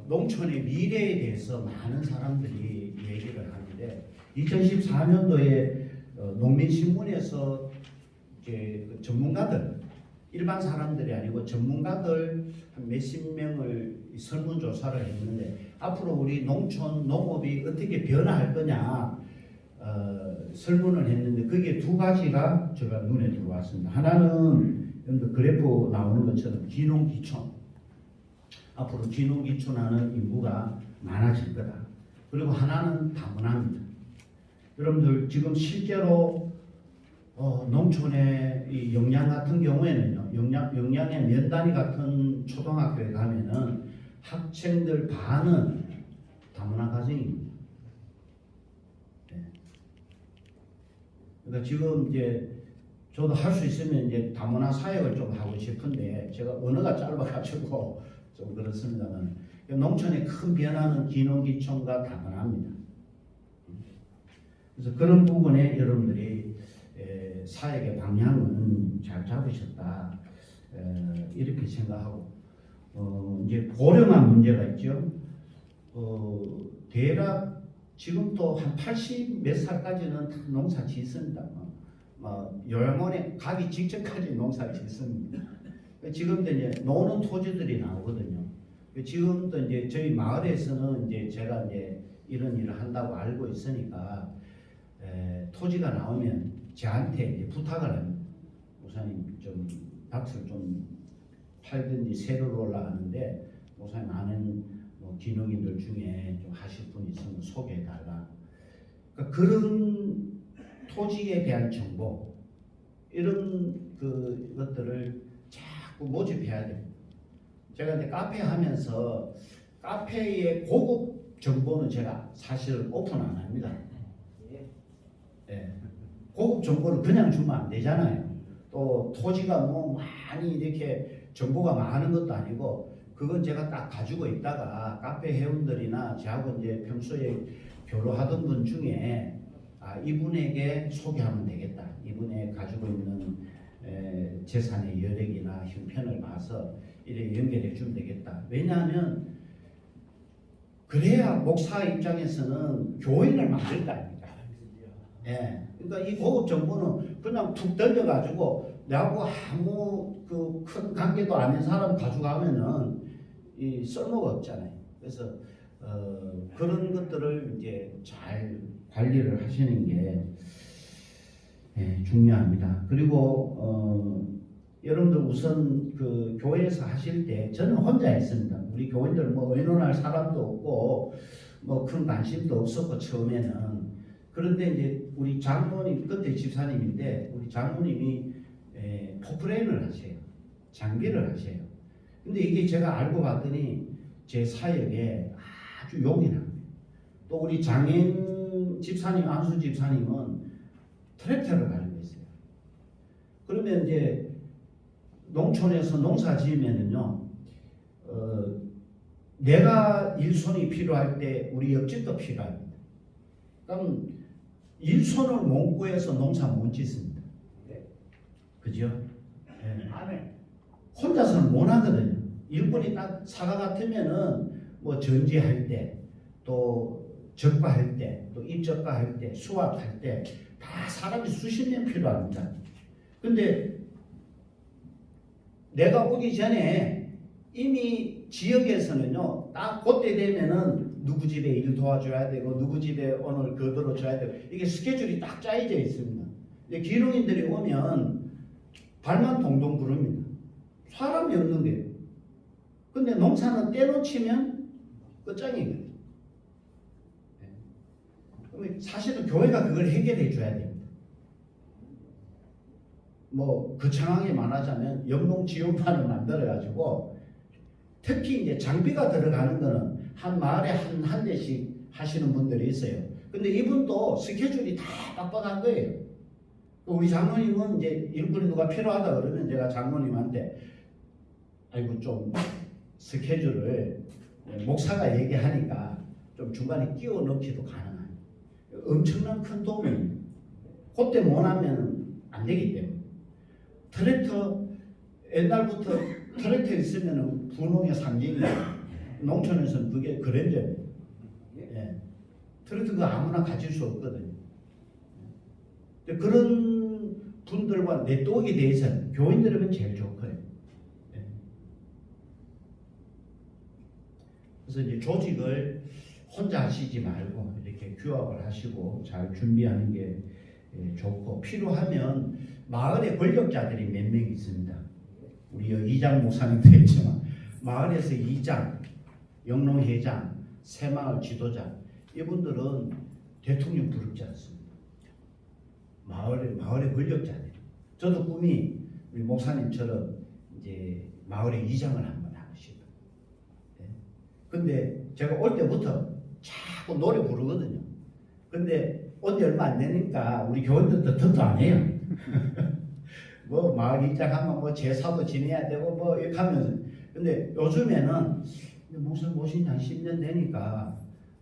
농촌의 미래에 대해서 많은 사람들이 얘기를 하는데 2014년도에 농민신문에서 이제 그 전문가들 일반 사람들이 아니고 전문가들 한 몇십 명을 설문조사를 했는데 앞으로 우리 농촌 농업이 어떻게 변화할 거냐 설문을 했는데 그게 두 가지가 제가 눈에 들어왔습니다. 하나는 여러분들 그래프 나오는 것처럼 귀농귀촌 앞으로 귀농귀촌하는 인구가 많아질 거다. 그리고 하나는 다문화입니다. 여러분들 지금 실제로 농촌의 이 영양 같은 경우에는요, 영양의 면단위 같은 초등학교에 가면은 학생들 반은 다문화 가정입니다. 네. 그러니까 지금 이제 저도 할 수 있으면 이제 다문화 사역을 좀 하고 싶은데 제가 언어가 짧아가지고 좀 그렇습니다만 농촌의 큰 변화는 귀농귀촌과 다문화입니다. 그래서 그런 부분에 여러분들이 사역의 방향은 잘 잡으셨다 이렇게 생각하고 이제 고령화 문제가 있죠. 대략 지금도 한 80 몇 살까지는 다 농사 짓습니다. 요양원에 가기 직전까지 농사를 짓습니다. 지금도 이제 노는 토지들이 나오거든요. 지금도 이제 저희 마을에서는 이제 제가 이제 이런 일을 한다고 알고 있으니까 토지가 나오면 저한테 이제 부탁을 합니다. 목사님 좀 밭을 좀 팔든지 세를 올라가는데 목사님 아는 귀농인들 중에 좀 하실 분 있으면 소개해달라. 그러니까 그런 토지에 대한 정보 이런 것들을 자꾸 모집해야 됩니다. 제가 이제 카페 하면서 카페의 고급 정보는 제가 사실 오픈 안 합니다. 예. 고급 정보를 그냥 주면 안 되잖아요. 또 토지가 뭐 많이 이렇게 정보가 많은 것도 아니고 그건 제가 딱 가지고 있다가 카페 회원들이나 저하고 이제 평소에 교류하던 분 중에 이분에게 소개하면 되겠다. 이분의 가지고 있는 재산의 여력이나 형편을 봐서 이렇게 연결해 주면 되겠다. 왜냐하면 그래야 목사 입장에서는 교인을 만들 거 아닙니까? 예. 그러니까 이 고급 정보는 그냥 툭 던져가지고 나하고 아무 큰 관계도 아닌 사람 가져가면은 이 쓸모가 없잖아요. 그래서 그런 것들을 이제 잘 관리를 하시는 게 중요합니다. 그리고 여러분들 우선 그 교회에서 하실 때 저는 혼자 했습니다. 우리 교인들 뭐 의논할 사람도 없고 뭐 큰 관심도 없었고 처음에는. 그런데 이제 우리 장모님 그때 집사님인데 우리 장모님이 포프레인을 하세요. 장비를 하세요. 근데 이게 제가 알고 봤더니 제 사역에 아주 용이합니다. 또 우리 장인 집사님 안수 집사님은 트랙터를 가지고 있어요. 그러면 이제 농촌에서 농사 지으면은요, 내가 일손이 필요할 때 우리 옆집도 필요합니다. 그럼 일손을 못 구해서 농사 못 짓습니다. 그죠? 네. 혼자서는 못 하거든요. 일꾼이 딱 사과 같으면은 뭐 전지할 때, 또 적과할 때, 또 입적과할 때, 수확할 때 다 사람이 수십 년 필요합니다. 근데 내가 오기 전에 이미 지역에서는요, 딱 그때 되면은 누구 집에 일 도와줘야 되고 누구 집에 오늘 거들어줘야 되고 이게 스케줄이 딱 짜여져 있습니다. 근데 귀농인들이 오면 발만 동동 구릅니다. 사람이 없는 거예요. 근데 농사는 떼놓치면 끝장이거든요. 그럼 사실은 교회가 그걸 해결해 줘야 됩니다. 뭐 거창하게 말하자면 영농지원판을 만들어 가지고 특히 이제 장비가 들어가는 거는 한 마을에 한 대씩 하시는 분들이 있어요. 근데 이분도 스케줄이 다 빡빡한 거예요. 우리 장모님은 이제 일꾼이 누가 필요하다 그러면 제가 장모님한테 아이고 좀 스케줄을 목사가 얘기하니까 좀 중간에 끼워 넣기도 가능한 엄청난 큰 도움이 그때 못 하면 안 되기 때문에 트랙터 옛날부터 트랙터 있으면 분홍의 상징이에요. 농촌에서는 그게 그랜저예요. 예. 트랙터 그 아무나 가질 수 없거든요. 그런 분들과 네트워크에 대해서는 교인들이면 제일 좋고요. 예. 그래서 이제 조직을 혼자 하시지 말고 이렇게 규합을 하시고 잘 준비하는 게 좋고 필요하면 마을에 권력자들이 몇 명 있습니다. 우리 이장 목사님도 있지만 마을에서 이장, 영농회장, 새마을 지도자 이분들은 대통령 부럽지 않습니다. 마을의 권력자들. 저도 꿈이 우리 목사님처럼 이제 마을의 이장을 한번 하고 싶어요. 네. 근데 제가 올 때부터 자꾸 노래 부르거든요. 근데 온 지 얼마 안 되니까 우리 교원들도 듣도 안 해요. 뭐 마을 이장하면 뭐 제사도 지내야 되고 뭐 이렇게 하면서. 근데 요즘에는 목사님 모신 지 한 10년 되니까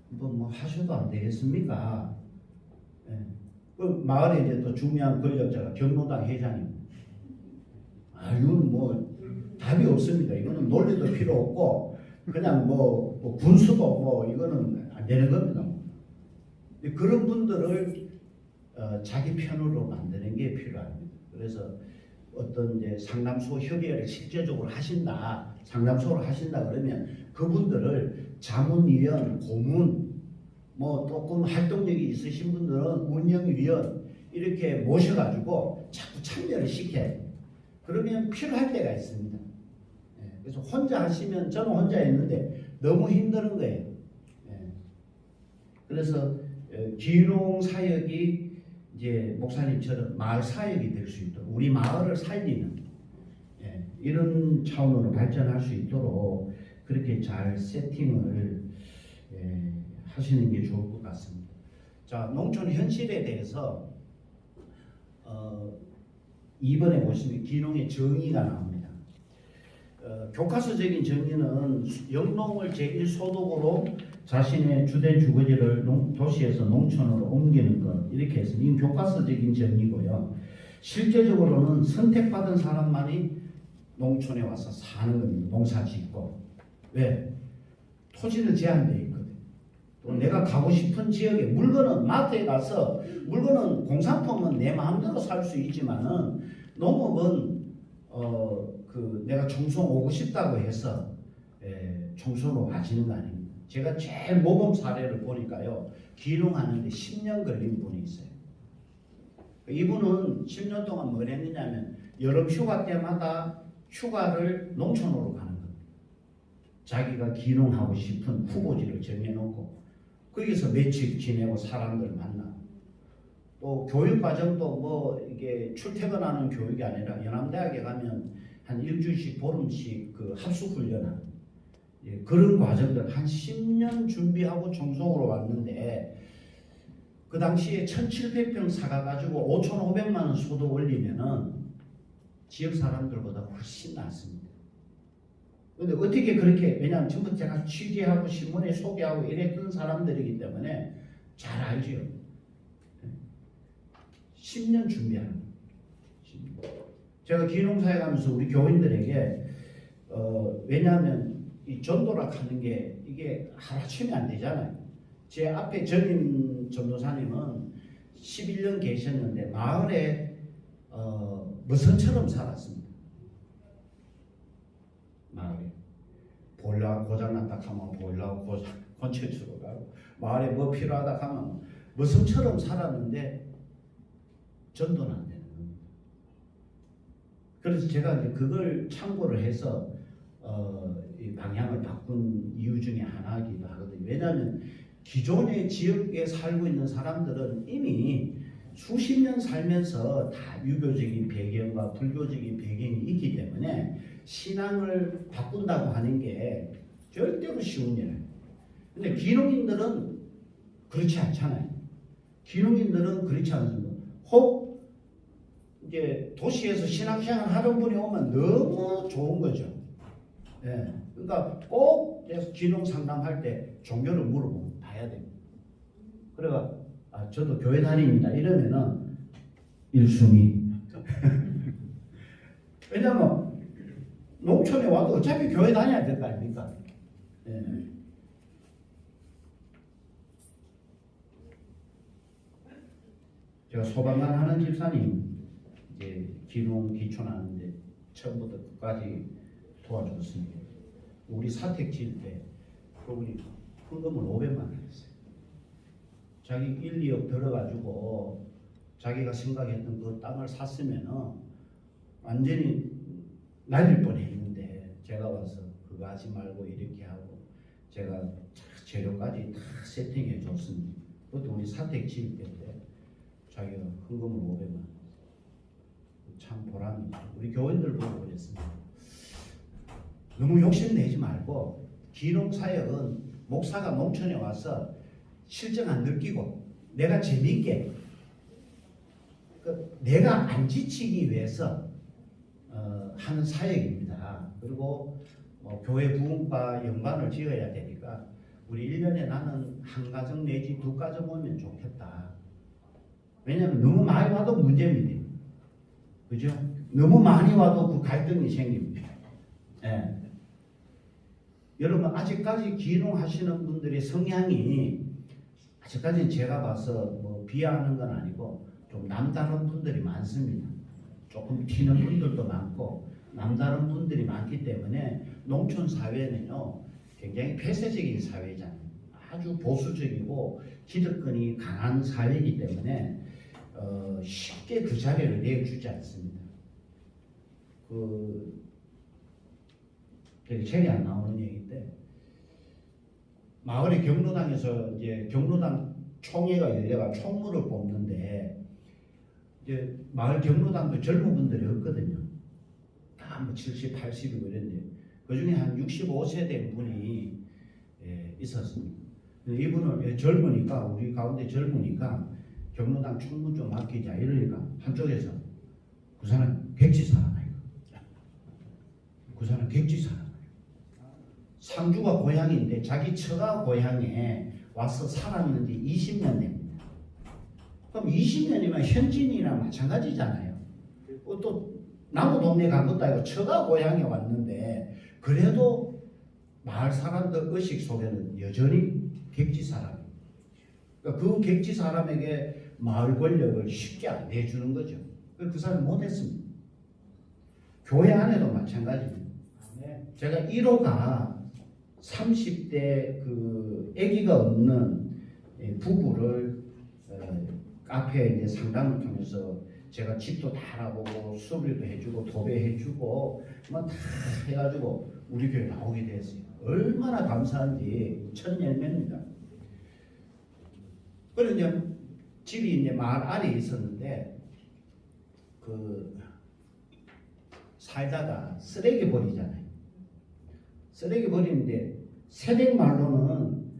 뭐 하셔도 안 되겠습니까? 예. 그 마을에 이제 또 중요한 권력자가 경로당 회장입니다. 이건 뭐 답이 없습니다. 이거는 논리도 필요 없고 그냥 뭐 군수도 뭐 이거는 안 되는 겁니다. 그런 분들을 자기 편으로 만드는 게 필요합니다. 그래서 어떤 이제 상담소 협의회를 실제적으로 하신다, 상담소를 하신다 그러면 그분들을 자문위원, 고문, 뭐 조금 활동력이 있으신 분들은 운영위원 이렇게 모셔가지고 자꾸 참여를 시켜야 돼요. 그러면 필요할 때가 있습니다. 그래서 혼자 하시면 저는 혼자 했는데 너무 힘든 거예요. 그래서 귀농 사역이 이제 목사님처럼 마을 사역이 될 수 있도록 우리 마을을 살리는 이런 차원으로 발전할 수 있도록 그렇게 잘 세팅을 하시는 게 좋을 것 같습니다. 자, 농촌 현실에 대해서 이번에 보시면 귀농의 정의가 나옵니다. 교과서적인 정의는 영농을 제1소득으로 자신의 주된 주거지를 도시에서 농촌으로 옮기는 것 이렇게 해서 이건 교과서적인 정의고요. 실제적으로는 선택받은 사람만이 농촌에 와서 사는 겁니다. 농사 짓고. 왜? 토지는 제한되어 있거든. 또 내가 가고 싶은 지역에 물건은 마트에 가서 물건은 공산품은 내 마음대로 살 수 있지만은 농업은 내가 청송 오고 싶다고 해서 청송으로 와지는 거 아닙니다. 제가 제일 모범 사례를 보니까요. 귀농하는데 10년 걸린 분이 있어요. 이분은 10년 동안 뭘 했느냐면 여름 휴가 때마다 휴가를 농촌으로 가는 겁니다. 자기가 귀농하고 싶은 후보지를 정해놓고 거기서 며칠 지내고 사람들 만나고 또 교육 과정도 뭐 이게 출퇴근하는 교육이 아니라 연암대학에 가면 한 일주일씩 보름씩 그 합숙훈련하는 그런 과정들 한 10년 준비하고 청송으로 왔는데 그 당시에 1700평 사가가지고 5,500만 원 소득 올리면은 지역 사람들보다 훨씬 낫습니다. 근데 어떻게 그렇게, 왜냐하면 전부 제가 취재하고 신문에 소개하고 이랬던 사람들이기 때문에 잘 알죠. 10년 준비하는 거예요. 제가 귀농사에 가면서 우리 교인들에게 왜냐하면 이 전도락 하는 게 이게 하루아침에 안 되잖아요. 제 앞에 전임 전도사님은 11년 계셨는데 마을에 머선처럼 살았습니다. 마을에 보일러 고장났다 하면 보일러 고쳐주러 가고 마을에 뭐 필요하다 하면 머선처럼 살았는데 전도는 안 되는 겁니다. 그래서 제가 이제 그걸 참고를 해서 이 방향을 바꾼 이유 중에 하나이기도 하거든요. 왜냐하면 기존의 지역에 살고 있는 사람들은 이미 수십 년 살면서 다 유교적인 배경과 불교적인 배경이 있기 때문에 신앙을 바꾼다고 하는 게 절대로 쉬운 일 아니에요. 근데 귀농인들은 그렇지 않잖아요. 귀농인들은 그렇지 않습니다. 혹 이제 도시에서 신앙생활 하던 분이 오면 너무 좋은 거죠. 예. 그러니까 꼭 귀농 상담할 때 종교를 물어보면 봐야 됩니다. 그래가 저도 교회 다닙니다. 이러면은 1순위. 왜냐면 농촌에 와도 어차피 교회 다녀야 될 거 아닙니까? 예. 제가 소방관 하는 집사님 이제 귀농 귀촌하는데 처음부터 끝까지 도와줬습니다. 우리 사택 지을 때 그분이 헌금을 500만 원 했어요. 자기 1, 2억 들어가지고 자기가 생각했던 그 땅을 샀으면은 완전히 날릴 뻔했는데 제가 와서 그거 하지 말고 이렇게 하고 제가 재료까지 다 세팅해 줬습니다. 그것도 우리 사택 지을 때 자기가 헌금을 500만 원. 참 보람이 있죠. 우리 교인들 보고 그랬습니다. 너무 욕심내지 말고 귀농 사역은 목사가 농촌에 와서 실정 안 느끼고 내가 재미있게 내가 안 지치기 위해서 하는 사역입니다. 그리고 교회 부흥과 연관을 지어야 되니까 우리 1년에 나는 한 가정 내지 두 가정 오면 좋겠다. 왜냐하면 너무 많이 와도 문제입니다. 그죠? 너무 많이 와도 그 갈등이 생깁니다. 예. 여러분 아직까지 귀농하시는 분들의 성향이 아직까지는 제가 봐서 뭐 비하하는 건 아니고 좀 남다른 분들이 많습니다. 조금 튀는 분들도 많고 남다른 분들이 많기 때문에 농촌 사회는요 굉장히 폐쇄적인 사회잖아요. 아주 보수적이고 기득권이 강한 사회이기 때문에 쉽게 그 자리를 내주지 않습니다. 되게 책이 안 나오는 얘기인데 마을의 경로당에서 이제 경로당 총회가 열려가 총무를 뽑는데 이제 마을 경로당도 젊은 분들이 없거든요. 다 뭐 70, 80이고 이랬는데 그 중에 한 65세 된 분이 있었습니다. 이분을 젊으니까 우리 가운데 젊으니까 경로당 총무 좀 맡기자 이러니까 한쪽에서 그 사람 객지 사람 아이가 그 사람 객지 사람 상주가 고향인데 자기 처가 고향에 와서 살았는 지 20년 됩니다. 그럼 20년이면 현진이나 마찬가지잖아요. 또 나무 동네 간 것도 아니고 처가 고향에 왔는데 그래도 마을 사람들 의식 속에는 여전히 객지 사람이에요. 그러니까 그 객지 사람에게 마을 권력을 쉽게 안 내주는 거죠. 그 사람이 못했습니다. 교회 안에도 마찬가지입니다. 제가 1호가 30대 그 아기가 없는 부부를 카페에 이제 상담을 통해서 제가 집도 다 알아보고 수리도 해주고 도배해주고 뭐 다 해가지고 우리 교회 나오게 됐어요. 얼마나 감사한지 첫 열매입니다. 그리고 이제 집이 이제 마을 안에 있었는데 그 살다가 쓰레기 버리잖아요. 쓰레기 버리는데 세댁말로는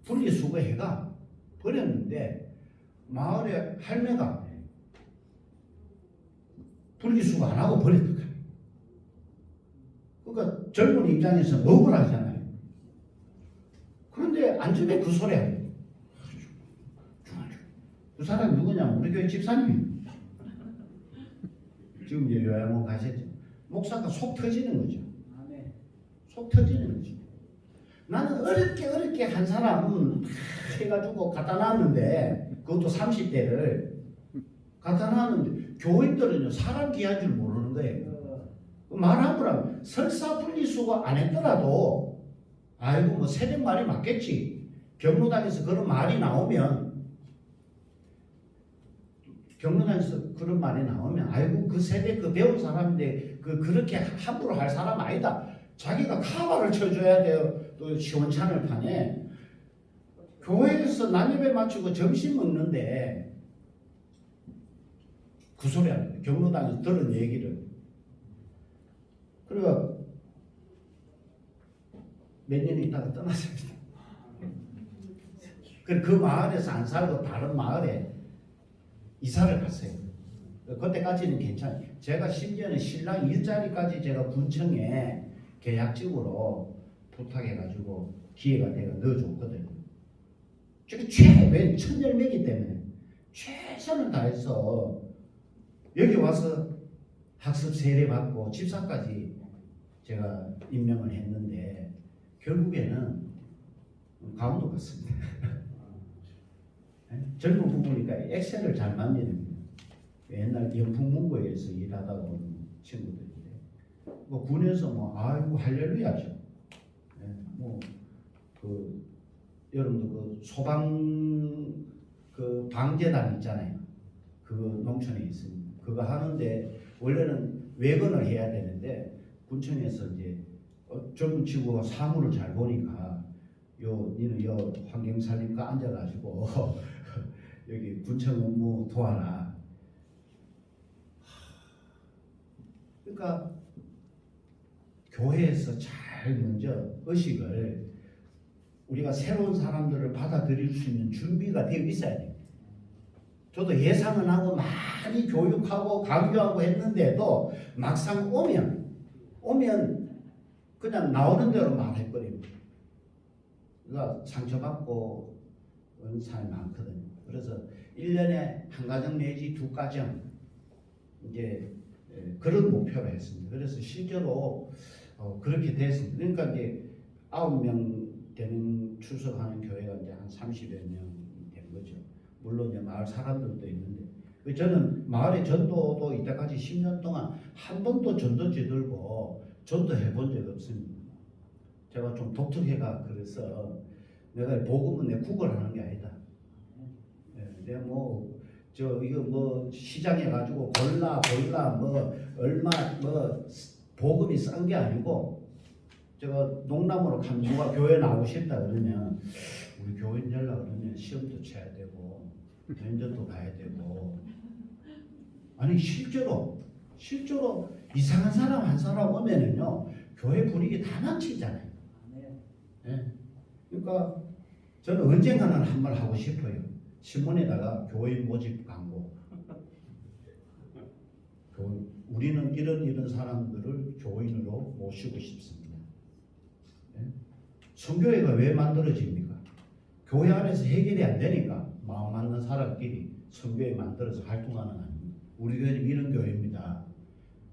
분리수거해가 버렸는데 마을의 할매가 분리수거 안 하고 버렸던 거예요. 그러니까 젊은 입장에서 억울하잖아요. 그런데 안전에 그 소리 하고 그 사람이 누구냐면 우리 교회 집사님입니다. 지금 이제 요양원 가셨죠. 목사가 속 터지는 거죠. 속 터지는 거죠. 나는 어렵게 한 사람 해가지고 갖다 놨는데 그것도 30대를 갖다 놨는데 교인들은요 사람 귀한 줄 모르는 거예요. 말한 거랑 설사 분리수거 안 했더라도 아이고 뭐 세대 말이 맞겠지. 경로당에서 그런 말이 나오면 아이고 그 세대 그 배운 사람인데 그렇게 함부로 할 사람 아니다. 자기가 카바를 쳐줘야 돼요. 또 시원찮을 판에 교회에서 난입에 맞추고 점심 먹는데 그 소리 합니다. 경로당에서 들은 얘기를. 그리고 몇 년 있다가 떠났습니다. 그 마을에서 안 살고 다른 마을에 이사를 갔어요. 그때까지는 괜찮아요. 제가 심지어는 신랑 일자리까지 제가 군청에 계약직으로 부탁해가지고 기회가 내가 넣어줬거든요. 지금 왜 천열매기 때문에 최선을 다해서 여기 와서 학습 세례 받고 집사까지 제가 임명을 했는데 결국에는 강원도 갔습니다. 젊은 부부니까 엑셀을 잘 만드는 옛날 영풍문고에서 일하다가 온 친구들인데 뭐 군에서 뭐 아이고 할렐루야죠. 뭐그 여러분들 그 소방 그 방재단 있잖아요. 그 농촌에 있습니다. 그거 하는데 원래는 외근을 해야 되는데 군청에서 이제 젊은 친구가 사무를 잘 보니까 니는 환경살림과 앉아가지고 여기 군청 업무 도와라. 그러니까 교회에서 잘 먼저 의식을 우리가 새로운 사람들을 받아들일 수 있는 준비가 되어 있어야 돼요. 저도 예상은 하고 많이 교육하고 강조하고 했는데도 막상 오면 그냥 나오는 대로 말해버립니다. 그러니까 상처받고 오는 사람이 많거든요. 그래서 1년에 한 가정 내지 두 가정 이제 그런 목표로 했습니다. 그래서 실제로 그렇게 됐습니다. 그러니까 이제 9명 되는 출석하는 교회가 이제 한 30여 명 된 거죠. 물론 이제 마을 사람들도 있는데 저는 마을의 전도도 이때까지 10년 동안 한 번도 전도지 들고 전도해 본 적 없습니다. 제가 좀 독특해가 그래서 내가 복음은 내 구걸하는 게 아니다. 내가 이거 뭐 시장에 가지고 골라 뭐 얼마 뭐 복음이 싼 게 아니고 제가 농담으로 가면 누가 교회 나오고 싶다 그러면 우리 교인 되려고 그러면 시험도 쳐야 되고 면접도 봐야 되고 아니 실제로 이상한 사람 한 사람 오면은요 교회 분위기 다 망치잖아요. 네. 그러니까 저는 언젠가는 한 말 하고 싶어요. 신문에다가 교인 모집 광고. 우리는 이런 사람들을 교인으로 모시고 싶습니다. 네? 선교회가 왜 만들어집니까? 교회 안에서 해결이 안 되니까 마음 맞는 사람끼리 선교회 만들어서 활동하는 거 아닙니다. 우리 교회는 이런 교회입니다.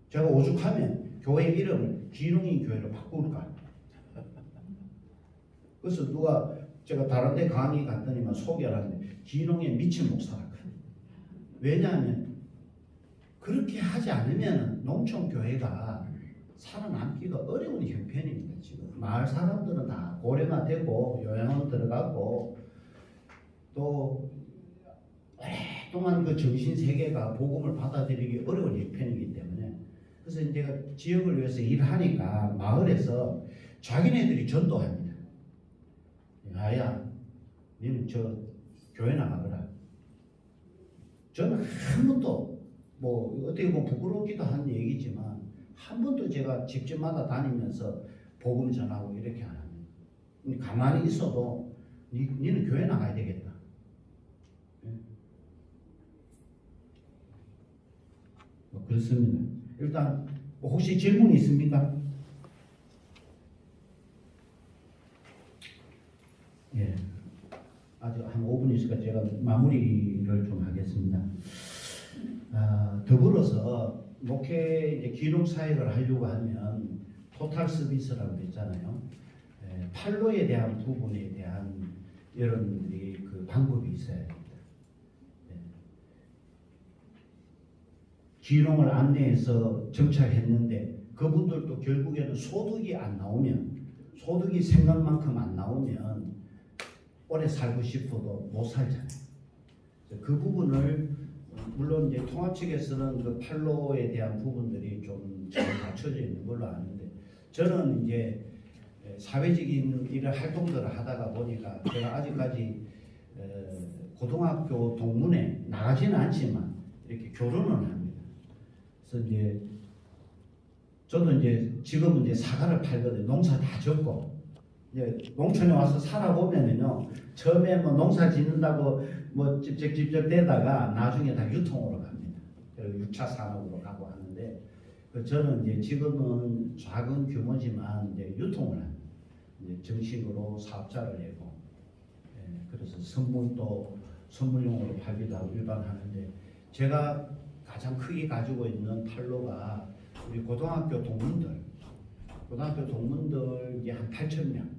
제가 오죽하면 교회 이름을 기농인 교회로 바꿀까? 그래서 제가 다른 데 강의 갔더니만 소개를 하는데 기농에 미친 목사라거든요. 왜냐하면 그렇게 하지 않으면 농촌 교회가 살아남기가 어려운 형편입니다. 지금 마을 사람들은 다 고령화 되고 요양원 들어가고 또 오랫동안 그 정신 세계가 복음을 받아들이기 어려운 형편이기 때문에 그래서 제가 지역을 위해서 일하니까 마을에서 자기네들이 전도합니다. 아야, 너는 저 교회 나가거라. 저는 한 번도 어떻게 보면 부끄럽기도 한 얘기지만 한 번도 제가 집집마다 다니면서 복음 전하고 이렇게 안 합니다. 가만히 있어도 너는 교회 나가야 되겠다. 그렇습니다. 일단 혹시 질문 있습니까? 예. 아직 한 5분 있으니까 제가 마무리를 좀 하겠습니다. 더불어서 목회 이제 기록 사역을 하려고 하면 토탈 서비스라고 했잖아요. 판로에 대한 부분에 대한 여러분들이 그 방법이 있어야 됩니다. 기농을 안내해서 정착했는데 그분들도 결국에는 소득이 안 나오면 소득이 생각만큼 안 나오면 오래 살고 싶어도 못 살잖아요. 그 부분을 물론 이제 통합 측에서는 그 판로에 대한 부분들이 좀 잘 갖춰져 있는 걸로 아는데 저는 이제 사회적인 이런 활동들을 하다가 보니까 제가 아직까지 고등학교 동문회 나가지는 않지만 이렇게 교류는 합니다. 그래서 이제 저도 이제 지금은 이제 사과를 팔거든요. 농사 다 짓고 이제 농촌에 와서 살아보면은요 처음에 뭐 농사 짓는다고 뭐 집적 대다가 나중에 다 유통으로 갑니다. 그리고 6차 산업으로 가고 하는데 그 저는 이제 지금은 작은 규모지만 이제 유통을 합니다. 이제 정식으로 사업자를 내고, 예, 그래서 선물도 선물용으로 팔기도 하고 일반하는데, 제가 가장 크게 가지고 있는 판로가 우리 고등학교 동문들이 한 8,000명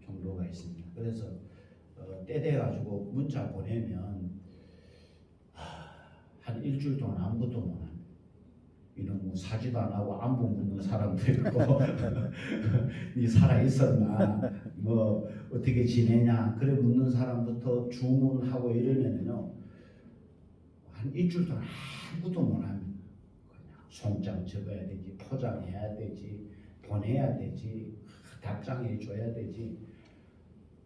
정도가 있습니다. 그래서 때 돼 가지고 문자 보내면 한 일주일 동안 아무것도 못 합니다. 이런 뭐 사지도 안 하고 안부 묻는 사람도 있고 니 살아 있었나 뭐 어떻게 지내냐 그래 묻는 사람부터 주문하고 이러면요 한 일주일 동안 아무것도 못 합니다. 그냥 송장 적어야 되지, 포장해야 되지, 보내야 되지, 답장해 줘야 되지.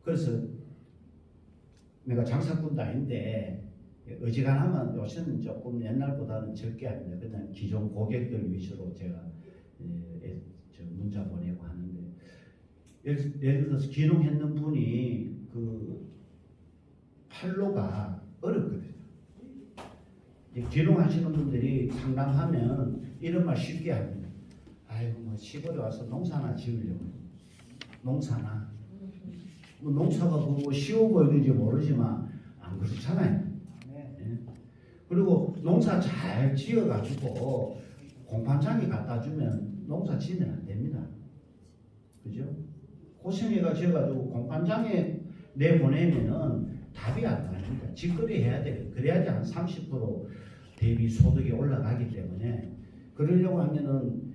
그래서 내가 장사꾼도 아닌데 어지간하면 요새는 조금 옛날보다는 적게 합니다. 그냥 기존 고객들 위주로 제가 저 문자 보내고 하는데, 예를 들어서 기농했는 분이 그 판로가 어렵거든요. 기농하시는 분들이 상담하면 이런 말 쉽게 합니다. 아이고 뭐 시골에 와서 농사나 지으려고. 농사나 뭐 농사가 뭐 쉬워 보이는지 모르지만 안 그렇잖아요. 그리고 농사 잘 지어가지고 공판장에 갖다 주면 농사 지면 안 됩니다. 그죠? 고생해가 지어가지고 공판장에 내보내면은 답이 안 나옵니다. 직거래 해야 돼요. 그래야지 한 30% 대비 소득이 올라가기 때문에, 그러려고 하면은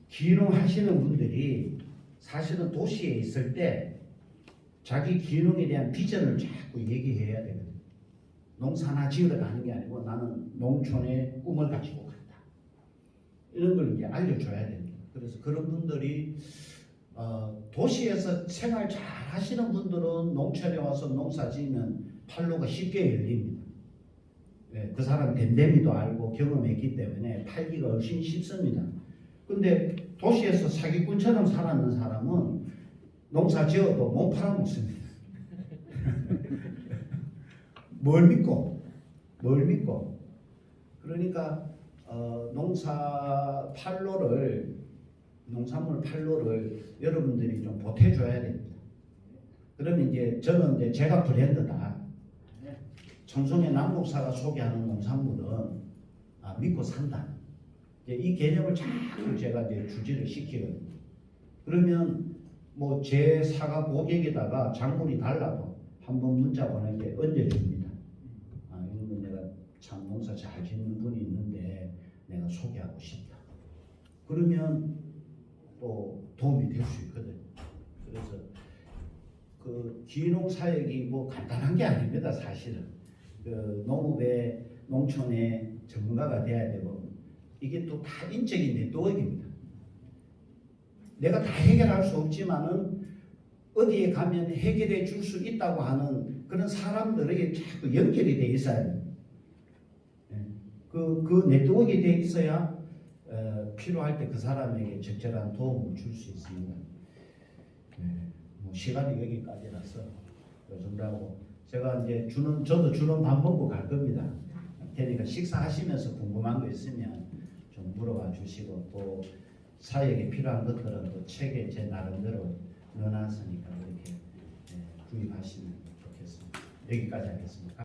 기농하시는 분들이 사실은 도시에 있을 때 자기 기농에 대한 비전을 자꾸 얘기해야 되거든요. 농사나 지으러 가는 게 아니고 나는 농촌의 꿈을 가지고 간다. 이런 걸 이제 알려줘야 됩니다. 그래서 그런 분들이 도시에서 생활 잘 하시는 분들은 농촌에 와서 농사 지으면 판로가 쉽게 열립니다. 네, 그 사람 댐댐이도 알고 경험했기 때문에 팔기가 훨씬 쉽습니다. 근데 도시에서 사기꾼처럼 살았는 사람은 농사 지어도 못 팔아먹습니다. 뭘 믿고? 그러니까 농산물 판로를 여러분들이 좀 보태줘야 됩니다. 그러면 이제 저는 이제 제가 브랜드다. 청송의 남국사가 소개하는 농산물은 믿고 산다. 이 개념을 자꾸 제가 이제 주지를 시키거든요. 그러면 뭐 제 사과 고객에다가 작물이 달라도 한번 문자 보낼 때 얹어줍니다. 이러면 내가 참 농사 잘 짓는 분이 있는데 내가 소개하고 싶다. 그러면 또 도움이 될 수 있거든요. 그래서 그 기농 사역이 뭐 간단한 게 아닙니다. 사실은 그 농업의 농촌의 전문가가 돼야 되고, 이게 또 다 인적인 네트워크입니다. 내가 다 해결할 수 없지만은 어디에 가면 해결해 줄 수 있다고 하는 그런 사람들에게 자꾸 연결이 돼 있어야 돼요. 그 네트워크가 돼 있어야 필요할 때 그 사람에게 적절한 도움을 줄 수 있습니다. 뭐 시간이 여기까지라서 요 정도 하고, 제가 이제 저도 주는 밥 먹고 갈 겁니다. 그러니까 식사하시면서 궁금한 거 있으면 좀 물어봐 주시고, 또 사역에 필요한 것들은 또 책에 제 나름대로 넣어놨으니까 그렇게 구입하시면 좋겠습니다. 여기까지 하겠습니다.